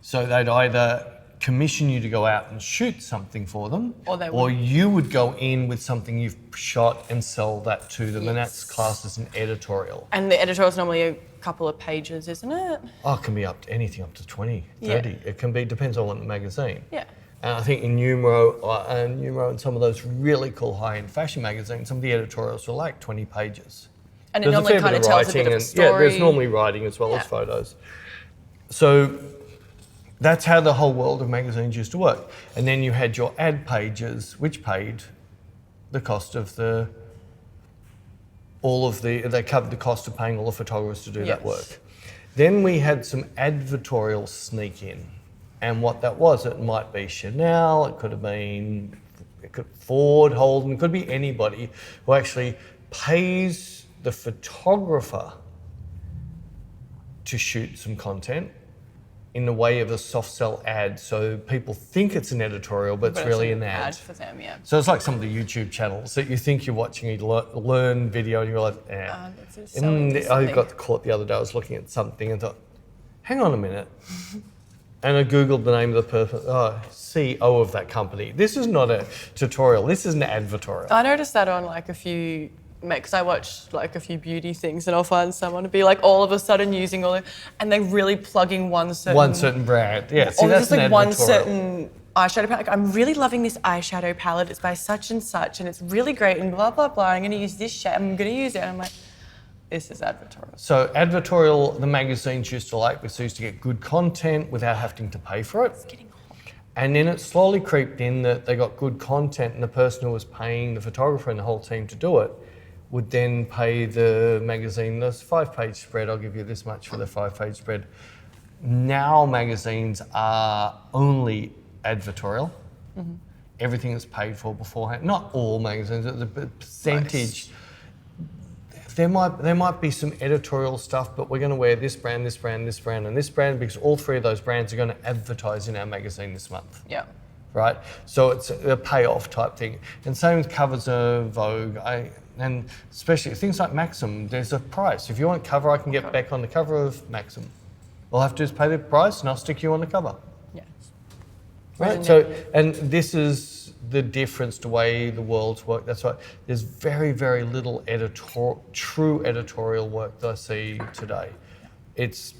So they'd either commission you to go out and shoot something for them, or you would go in with something you've shot and sell that to them, and that's classed as an editorial. And the editorial is normally a couple of pages, isn't it? Oh, it can be anything up to 20, 30. Yeah. It can be, depends on the magazine. Yeah. And I think in Numero and some of those really cool high-end fashion magazines, some of the editorials are like 20 pages. And it normally kind of tells a bit of a story. Yeah, there's normally writing as well as photos. So that's how the whole world of magazines used to work. And then you had your ad pages, which paid the cost of they covered the cost of paying all the photographers to do that work. Then we had some advertorial sneak in. And what that was, it might be Chanel, it could Ford, Holden, it could be anybody who actually pays the photographer to shoot some content in the way of a soft sell ad. So people think it's an editorial, but it's really an ad for them, yeah. So it's like some of the YouTube channels that you think you're watching, you learn video and you're like, I got caught the other day, I was looking at something and thought, hang on a minute. And I Googled the name of the person, CEO of that company. This is not a tutorial, this is an advertorial. I noticed that on like a few, because I watch like a few beauty things and I'll find someone to be like all of a sudden using and they're really plugging one certain brand. Yeah, see, or that's just like an one advertorial. certain eyeshadow palette. Like, I'm really loving this eyeshadow palette. It's by such and such and it's really great and blah, blah, blah. I'm going to use this shade. I'm going to use it. And I'm like, this is advertorial. So advertorial, the magazines used to like, because they used to get good content without having to pay for it. It's getting hot. And then it slowly creeped in that they got good content and the person who was paying the photographer and the whole team to do it would then pay the magazine this 5-page spread. I'll give you this much for the 5-page spread. Now magazines are only advertorial. Mm-hmm. Everything is paid for beforehand. Not all magazines, it's a percentage. Nice. There might be some editorial stuff, but we're going to wear this brand, this brand, this brand, and this brand because all three of those brands are going to advertise in our magazine this month. Yeah. Right? So it's a payoff type thing. And same with covers of Vogue. And especially things like Maxim, there's a price. If you want cover, I can get Beck on the cover of Maxim. All I have to do is pay the price and I'll stick you on the cover. Yes. Right? So, and this is the difference the way the world's work. That's why there's very, very little true editorial work that I see today. It's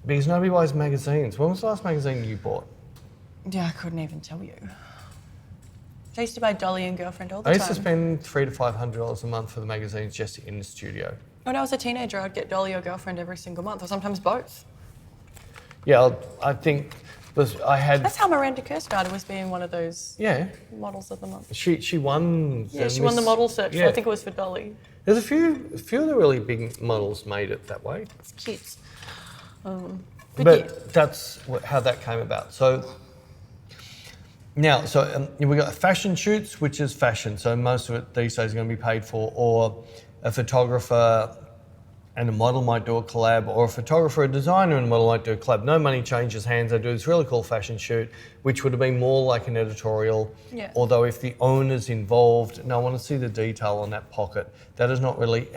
because nobody buys magazines. When was the last magazine you bought? Yeah, I couldn't even tell you. I used to buy Dolly and Girlfriend all the time. time. I used to spend $300 to $500 a month for the magazines just in the studio. When I was a teenager, I'd get Dolly or Girlfriend every single month, or sometimes both. Yeah, I think I had. That's how Miranda Kerr started, was being one of those models of the month. She won. Yeah, she won the model search. I think it was for Dolly. There's a few of the really big models made it that way. It's cute. But that's how that came about. So. Now, we got fashion shoots, which is fashion. So most of it these days is going to be paid for, or a photographer and a model might do a collab, or a photographer, a designer and a model might do a collab. No money changes hands. They do this really cool fashion shoot, which would have been more like an editorial. Yeah. Although if the owner's involved, no, I want to see the detail on that pocket. That is not really.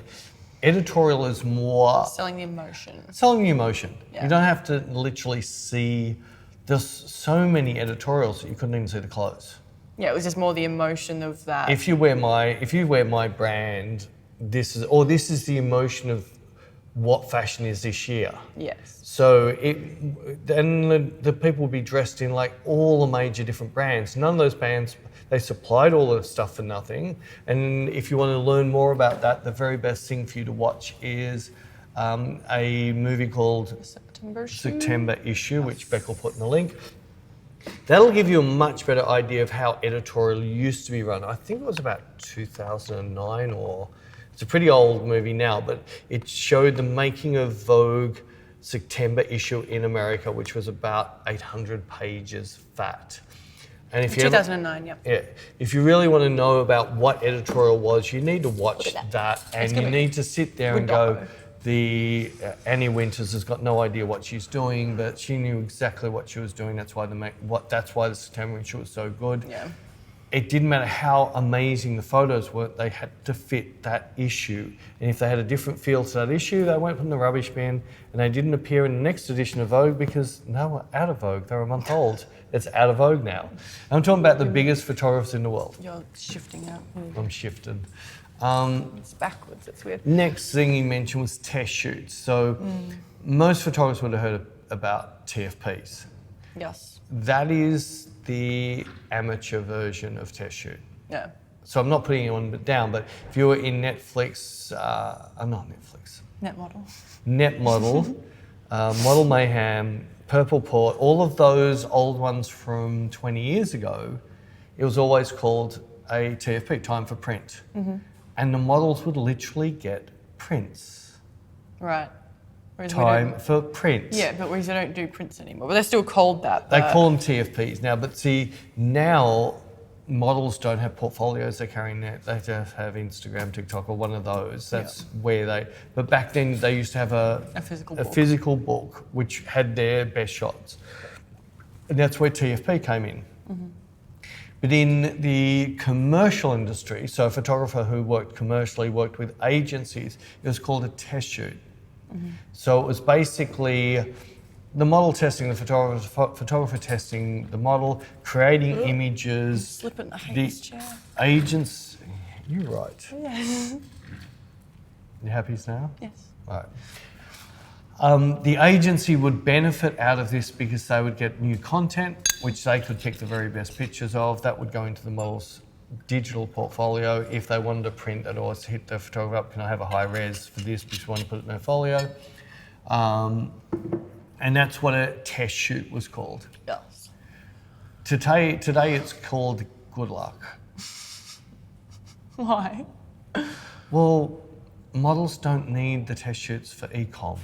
Editorial is more selling the emotion. Selling the emotion. Yeah. You don't have to literally see. There's so many editorials that you couldn't even see the clothes. Yeah, it was just more the emotion of that. If you wear my brand, this is the emotion of what fashion is this year. Yes. So then the people will be dressed in like all the major different brands. None of those brands, they supplied all the stuff for nothing. And if you want to learn more about that, the very best thing for you to watch is a movie called September Issue, which Bec will put in the link. That'll give you a much better idea of how editorial used to be run. I think it was about 2009, or it's a pretty old movie now, but it showed the making of Vogue September issue in America, which was about 800 pages fat. And if 2009, yep. Yeah. If you really want to know about what editorial was, you need to watch that, and you need to sit there and go, Annie Winters has got no idea what she's doing, but she knew exactly what she was doing. That's why the September issue was so good. Yeah. It didn't matter how amazing the photos were, they had to fit that issue. And if they had a different feel to that issue, they went from the rubbish bin, and they didn't appear in the next edition of Vogue because they were out of Vogue. They were a month old. It's out of Vogue now. I'm talking about the biggest photographers in the world. You're shifting out. I'm shifted. It's backwards, it's weird. Next thing you mentioned was test shoots. So most photographers would have heard about TFPs. Yes. That is the amateur version of test shoot. Yeah. So I'm not putting anyone down, but if you were in Netflix, not Netflix. Netmodel, Model Mayhem, Purple Port, all of those old ones from 20 years ago, it was always called a TFP, time for print. Mm-hmm. And the models would literally get prints. Right. Whereas time for print. Yeah, but we don't do prints anymore. But they're still called that. They call them TFPs now, but see, now models don't have portfolios they're carrying there. They just have Instagram, TikTok, or one of those. That's where they... But back then, they used to have a physical book, which had their best shots. And that's where TFP came in. Mm-hmm. But in the commercial industry, so a photographer who worked commercially, worked with agencies, it was called a test shoot. Mm-hmm. So it was basically the model testing the photographer testing the model, creating images. Slipping the chair. Agents, you're right. Yes. You happy now? Yes. Right. The agency would benefit out of this because they would get new content, which they could pick the very best pictures of. That would go into the model's digital portfolio. If they wanted to print it or hit the photographer up, can I have a high res for this because you want to put it in their folio? And that's what a test shoot was called. Yes. Today it's called good luck. Why? Well, models don't need the test shoots for e-com.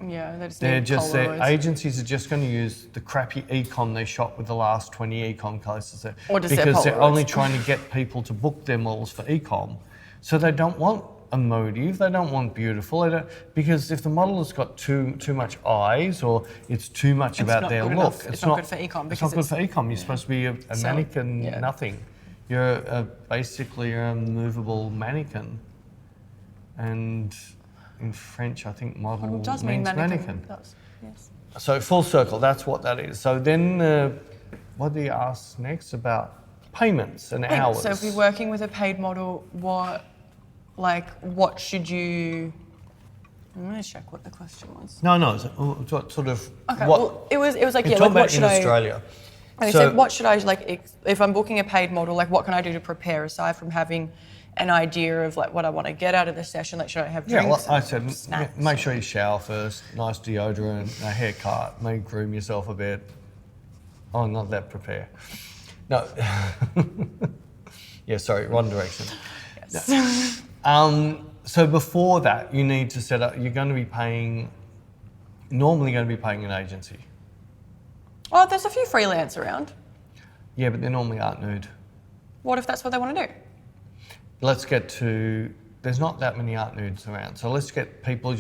Yeah, they just They're need just Polaroids. agencies are just going to use the crappy e-com they shot with the last 20 e-com cases there, or just because they're Polaroids. only trying to get people to book their models for e-com. So they don't want emotive, they don't want beautiful, because if the model has got too much eyes or it's too much about their look, it's not good for e-com. It's not good for e-com. You're supposed to be a mannequin, nothing. You're basically a movable mannequin, and in French, I think model means mannequin. Does, yes. So full circle, that's what that is. So then, what do you ask next about payments and hours? So if you're working with a paid model, what should you? I'm going to check what the question was. No, what sort of. Okay, what, well, it was like what should I? In Australia. And they said, what should I if I'm booking a paid model? Like, what can I do to prepare aside from having an idea of like what I want to get out of the session? Like, should I have drinks? Yeah, well, I said snacks make sure you shower first, nice deodorant, a haircut, maybe groom yourself a bit. Oh, not that prepare. No. Yeah, sorry, wrong direction. Yes. No. So before that, you need to set up. You're normally going to be paying an agency. Oh, there's a few freelance around. Yeah, but they normally aren't nude. What if that's what they want to do? Let's get to, there's not that many art nudes around. So let's get people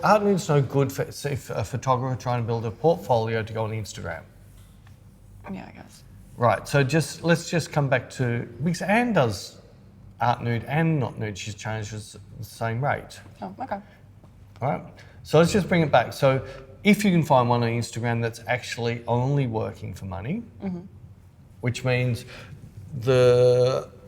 art nude's no good for a photographer trying to build a portfolio to go on Instagram. Yeah, I guess. Right, so let's just come back to, because Anne does art nude and not nude, she's charged the same rate. Oh, okay. All right, so let's just bring it back. So if you can find one on Instagram that's actually only working for money, which means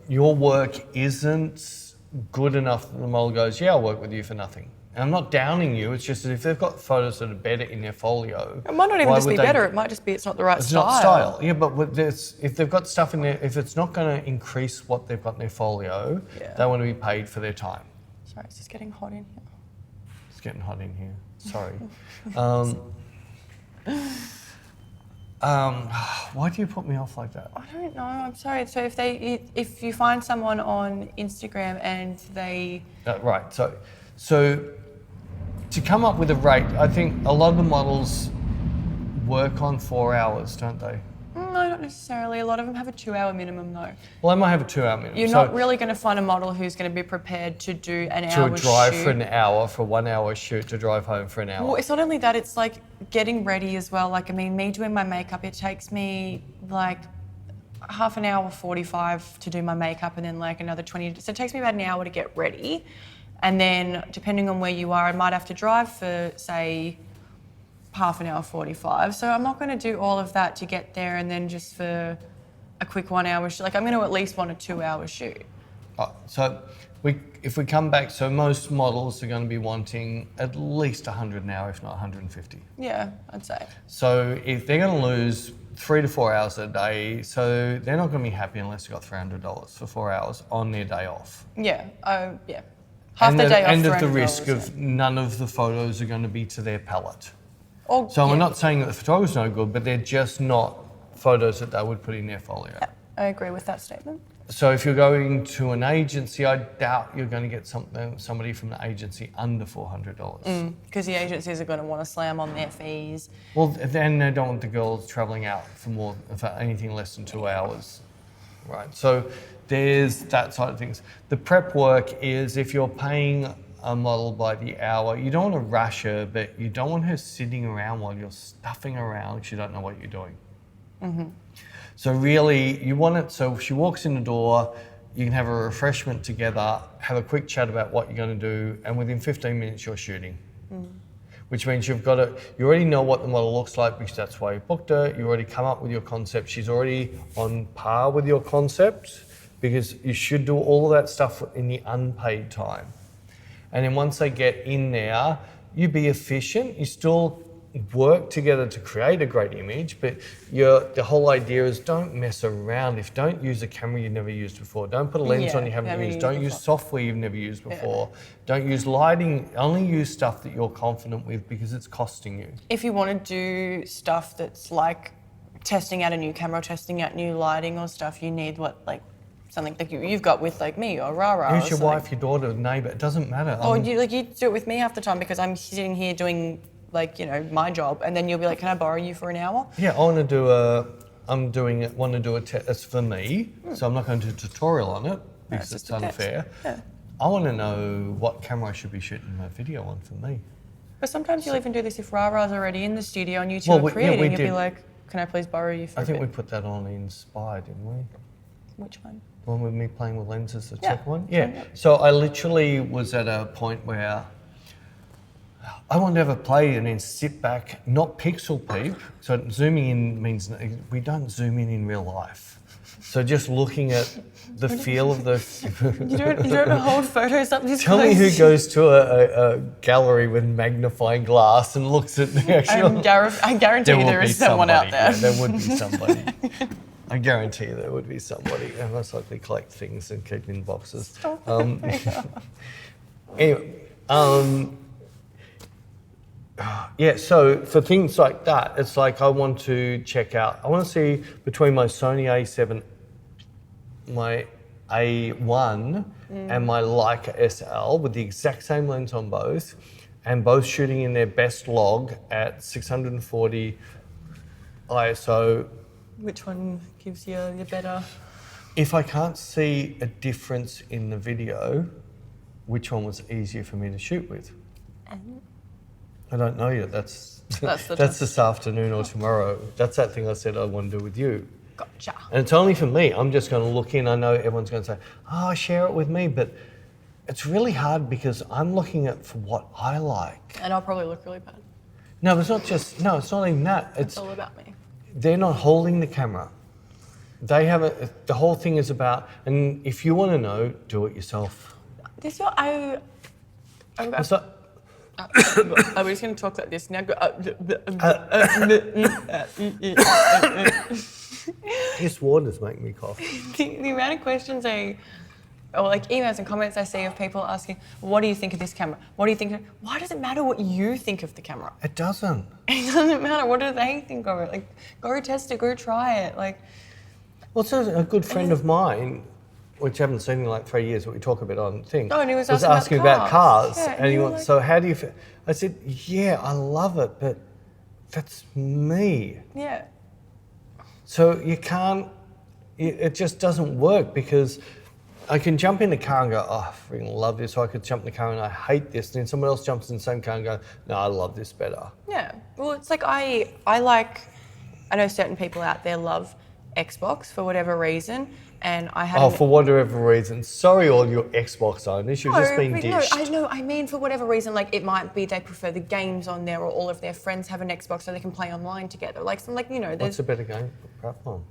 your work isn't good enough that the model goes, yeah, I'll work with you for nothing. And I'm not downing you, it's just that if they've got photos that are better in their folio... It might not even just be better, it might just be it's not the right style. It's not style, yeah, but if they've got stuff in there, if it's not going to increase what they've got in their folio, they want to be paid for their time. Sorry, it's just getting hot in here. getting hot in here. Sorry. Why do you put me off like that? I don't know. I'm sorry. So if you find someone on Instagram and they Right. So to come up with a rate, I think a lot of the models work on 4 hours, don't they? No, not necessarily. A lot of them have a 2-hour minimum though. Well, I might have a 2-hour minimum. You're not really going to find a model who's going to be prepared to do an hour shoot. To drive for an hour, for 1 hour shoot, to drive home for an hour. Well, it's not only that, it's like getting ready as well. Like, I mean, me doing my makeup, it takes me like half an hour, 45 to do my makeup and then like another 20. So it takes me about an hour to get ready. And then depending on where you are, I might have to drive for, say, half an hour, 45. So I'm not going to do all of that to get there and then just for a quick 1 hour shoot. Like, I'm going to at least want a 2-hour shoot. So if we come back, so most models are going to be wanting at least 100 an hour, if not 150. Yeah, I'd say. So if they're going to lose 3 to 4 hours a day, so they're not going to be happy unless you've got $300 for 4 hours on their day off. Yeah, yeah. Half the day off. And of the risk of none of the photos are going to be to their palette. Or, So we're not saying that the photographer's no good, but they're just not photos that they would put in their folio. Yeah, I agree with that statement. So if you're going to an agency, I doubt you're going to get somebody from the agency under $400. Because the agencies are going to want to slam on their fees. Well, then they don't want the girls travelling out for anything less than 2 hours, right? So there's that side of things. The prep work is if you're paying a model by the hour, you don't want to rush her, but you don't want her sitting around while you're stuffing around because you don't know what you're doing. Mm-hmm. So really, you want it so if she walks in the door, you can have a refreshment together, have a quick chat about what you're going to do, and within 15 minutes you're shooting. Which means you already know what the model looks like because that's why you booked her. You already come up with your concept. She's already on par with your concept because you should do all of that stuff in the unpaid time. And then once they get in there, you be efficient. You still work together to create a great image, but the whole idea is don't mess around. Don't use a camera you've never used before. Don't put a lens on you haven't used. Don't use software you've never used before. Yeah. Don't use lighting. Only use stuff that you're confident with because it's costing you. If you want to do stuff that's like testing out a new camera, testing out new lighting or stuff, you need something like you've got with like me or Rara. Use your wife, your daughter, neighbour. It doesn't matter. Or you do it with me half the time because I'm sitting here doing my job, and then you'll be like, "Can I borrow you for an hour?" Yeah, I want to do a test. It's for me, so I'm not going to do a tutorial on it because it's unfair. Yeah. I want to know what camera I should be shooting my video on for me. But sometimes you'll even do this if Rara's already in the studio and you two are creating. You'll be like, "Can I please borrow you for a bit?" I think we put that on Inspired, didn't we? Which one? The one with me playing with lenses, the second one? Yeah. So I literally was at a point where I want to have a play and then sit back, not pixel peep. So zooming in means we don't zoom in real life. So just looking at the feel of the... You don't hold photos up this Tell close. me who goes to a gallery with magnifying glass and looks at the actual... I guarantee there is someone out there. Yeah, there would be somebody. I guarantee there would be somebody. They most likely collect things and keep in boxes. Anyway, yeah, so for things like that, it's like I want to see between my Sony A7, my A1 and my Leica SL with the exact same lens on both and both shooting in their best log at 640 ISO. Which one gives you the better? If I can't see a difference in the video, which one was easier for me to shoot with? I don't know yet. That's this afternoon or tomorrow. That's that thing I said I want to do with you. Gotcha. And it's only for me. I'm just going to look in. I know everyone's going to say, "Oh, share it with me," but it's really hard because I'm looking at for what I like. And I'll probably look really bad. No, it's not even that. It's all about me. They're not holding the camera. They have the whole thing is about, and if you want to know, do it yourself. This is what I was just going to talk like this now. This water's making me cough. The amount of questions I or like emails and comments I see of people asking, what do you think of this camera? What do you think? Why does it matter what you think of the camera? It doesn't. It doesn't matter. What do they think of it? Like, go test it, go try it. Like, well, so a good friend of mine, which I haven't seen in like 3 years, but we talk a bit on thing. Oh, and he was asking about cars. Yeah, and he went, like, so how do you feel? I said, yeah, I love it, but that's me. yeah. So you can't, it just doesn't work, because I can jump in the car and go, oh, I freaking love this. Or I could jump in the car and I hate this. And then someone else jumps in the same car and go, no, I love this better. Yeah. Well, it's like I know certain people out there love Xbox for whatever reason. And I had for whatever reason. Sorry, all your Xbox owners, you've just been dished. No, I mean for whatever reason, like it might be they prefer the games on there, or all of their friends have an Xbox so they can play online together. Like some, like, you know, there's. What's a better game platform?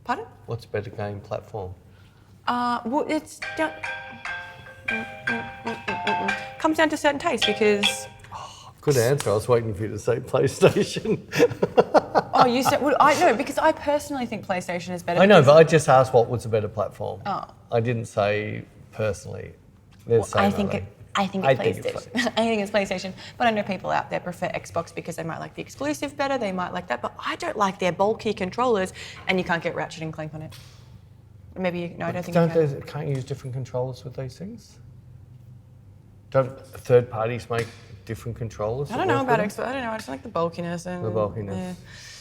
Pardon? What's a better game platform? Well, it's comes down to certain tastes, because. Good answer. I was waiting for you to say PlayStation. Oh, you said, well, I know, because I personally think PlayStation is better. I know, but I just asked what was a better platform. Oh. I didn't say personally. I think it's PlayStation. It's I think it's PlayStation. But I know people out there prefer Xbox because they might like the exclusive better, they might like that, but I don't like their bulky controllers, and you can't get Ratchet and Clank on it. Maybe you, no, I don't think you can. Can't you use different controllers with these things? Don't third parties make different controllers? I don't know about Xbox. I don't know. I just like the bulkiness and the bulkiness. Yeah.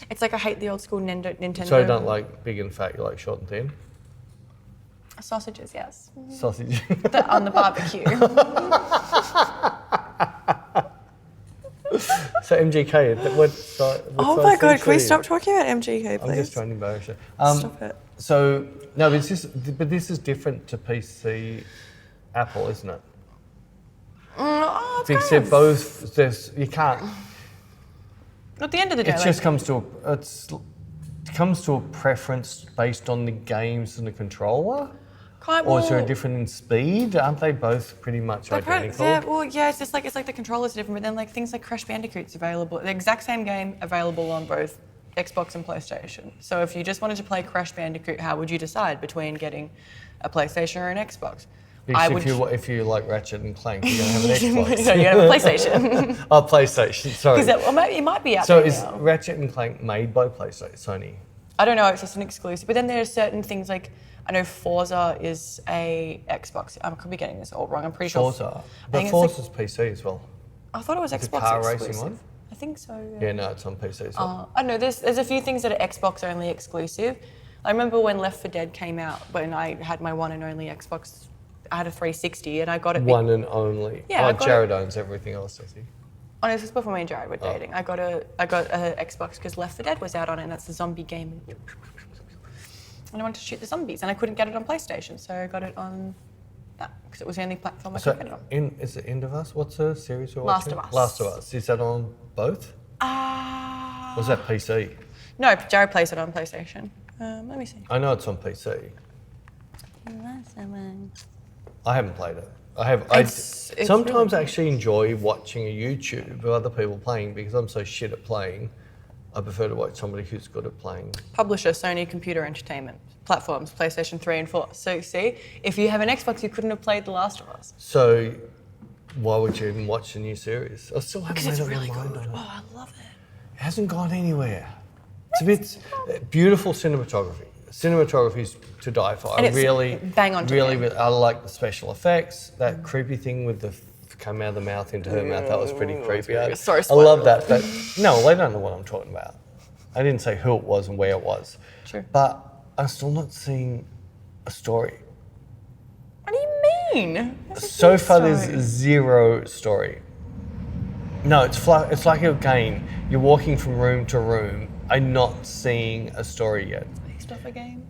It's like I hate the old school Nintendo. So you don't like big and fat, you like short and thin? Sausages, yes. Sausage. On the barbecue. So MGK, what Oh my God, can we stop talking about MGK, please? I'm just trying to embarrass you. Stop it. So, no, but this is different to PC Apple, isn't it? Because they're both, you can't. At the end of the day, It just comes to a preference based on the games and the controller? Or is there a difference in speed? Aren't they both pretty much identical? Yeah, it's just like the controllers are different, but then like things like Crash Bandicoot's available, the exact same game available on both Xbox and PlayStation. So if you just wanted to play Crash Bandicoot, how would you decide between getting a PlayStation or an Xbox? Because if you like Ratchet and Clank, you're going to have an Xbox. No, you're going to have a PlayStation. Oh, PlayStation, sorry. It might be out so there is now. Ratchet and Clank made by PlayStation, Sony? I don't know, it's just an exclusive. But then there are certain things like, I know Forza is a Xbox. I could be getting this all wrong. I'm pretty sure. Forza. But Forza's PC as well. I thought it was Xbox car exclusive. racing one? I think so, Yeah, no, it's on PC as well. I don't know, there's a few things that are Xbox only exclusive. I remember when Left 4 Dead came out, when I had my one and only Xbox, I had a 360 and I got it. One and only. Yeah, Jared owns everything else, does he? Oh, this was before me and Jared were dating. I got a Xbox because Left 4 Dead was out on it, and that's the zombie game. And I wanted to shoot the zombies, and I couldn't get it on PlayStation, so I got it on that because it was the only platform I could get it on. Is it End of Us? What's the series you're Last watching? of Us. Last of Us. Is that on both? Or was that PC? No, Jared plays it on PlayStation. Let me see. I know it's on PC. I haven't played it. I sometimes really actually enjoy watching a YouTube of other people playing because I'm so shit at playing. I prefer to watch somebody who's good at playing. Publisher, Sony Computer Entertainment. Platforms, PlayStation 3 and 4. So see, if you have an Xbox, you couldn't have played The Last of Us. So why would you even watch the new series? I still haven't made up my mind on it. Oh, I love it. It hasn't gone anywhere. It's a bit beautiful cinematography. Cinematography's to die for. And I it's really, bang on to I like the special effects. That creepy thing with the come out of the mouth into her mouth, that was pretty creepy. I love that, but no, they don't know what I'm talking about. I didn't say who it was and where it was. Sure. But I'm still not seeing a story. What do you mean? So far, there's zero story. No, it's like a game. You're walking from room to room. I'm not seeing a story yet. Based off a game?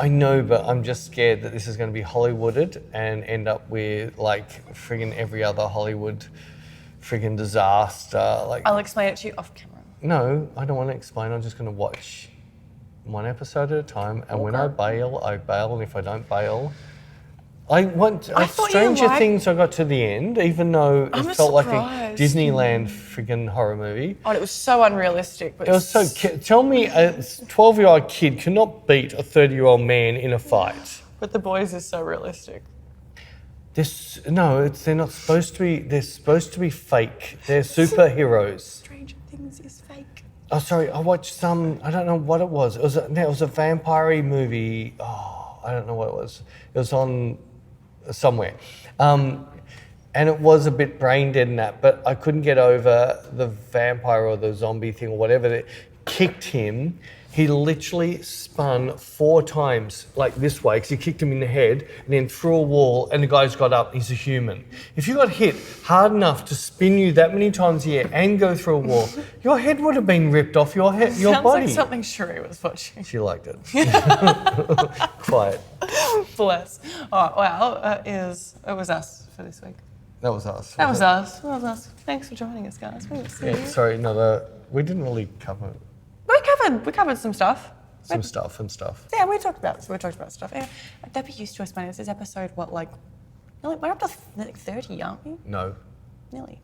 I know, but I'm just scared that this is going to be Hollywooded and end up with like friggin' every other Hollywood friggin' disaster. Like, I'll explain it to you off camera. No, I don't want to explain. I'm just going to watch one episode at a time, and when I bail, and if I don't bail, I want Stranger Things. I got to the end, even though it felt like a Disneyland friggin' horror movie. Oh, it was so unrealistic. But it was so. Tell me, a 12-year-old kid cannot beat a 30-year-old man in a fight. But The Boys is so realistic. They're not supposed to be. They're supposed to be fake. They're superheroes. Stranger Things is fake. Oh, sorry. I watched some. I don't know what it was. It was a vampire movie. Oh, I don't know what it was. It was on somewhere, and it was a bit brain dead in that. But I couldn't get over the vampire or the zombie thing or whatever that kicked him. He literally spun 4 times like this way because he kicked him in the head and then through a wall and the guy's got up. He's a human. If you got hit hard enough to spin you that many times a year and go through a wall, your head would have been ripped off your body. Sounds like something Sheree was watching. She liked it. Quiet. Bless. Oh, well, it was us for this week. That was us. That was us. Thanks for joining us, guys. We will see you. Sorry, we didn't really cover We covered some stuff. some stuff. Yeah, we talked about stuff. Yeah, they'd be used to us, man. This is episode we're up to 30, aren't we? No, Nearly.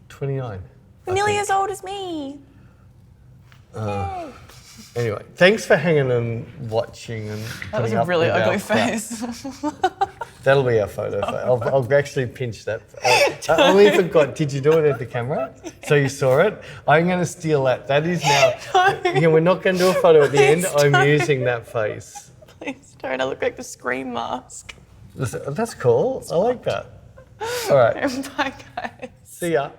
29. We're nearly as old as me. Anyway, thanks for hanging and watching and That was putting a up really with our ugly crap. face. That'll be our photo. I'll actually pinch that. I only forgot. Did you do it at the camera? So you saw it? I'm going to steal that. That is now. Yeah, we're not going to do a photo at the end. I'm using that face. Please don't. I look like the Scream mask. That's cool. I like that. All right. Bye, guys. See ya.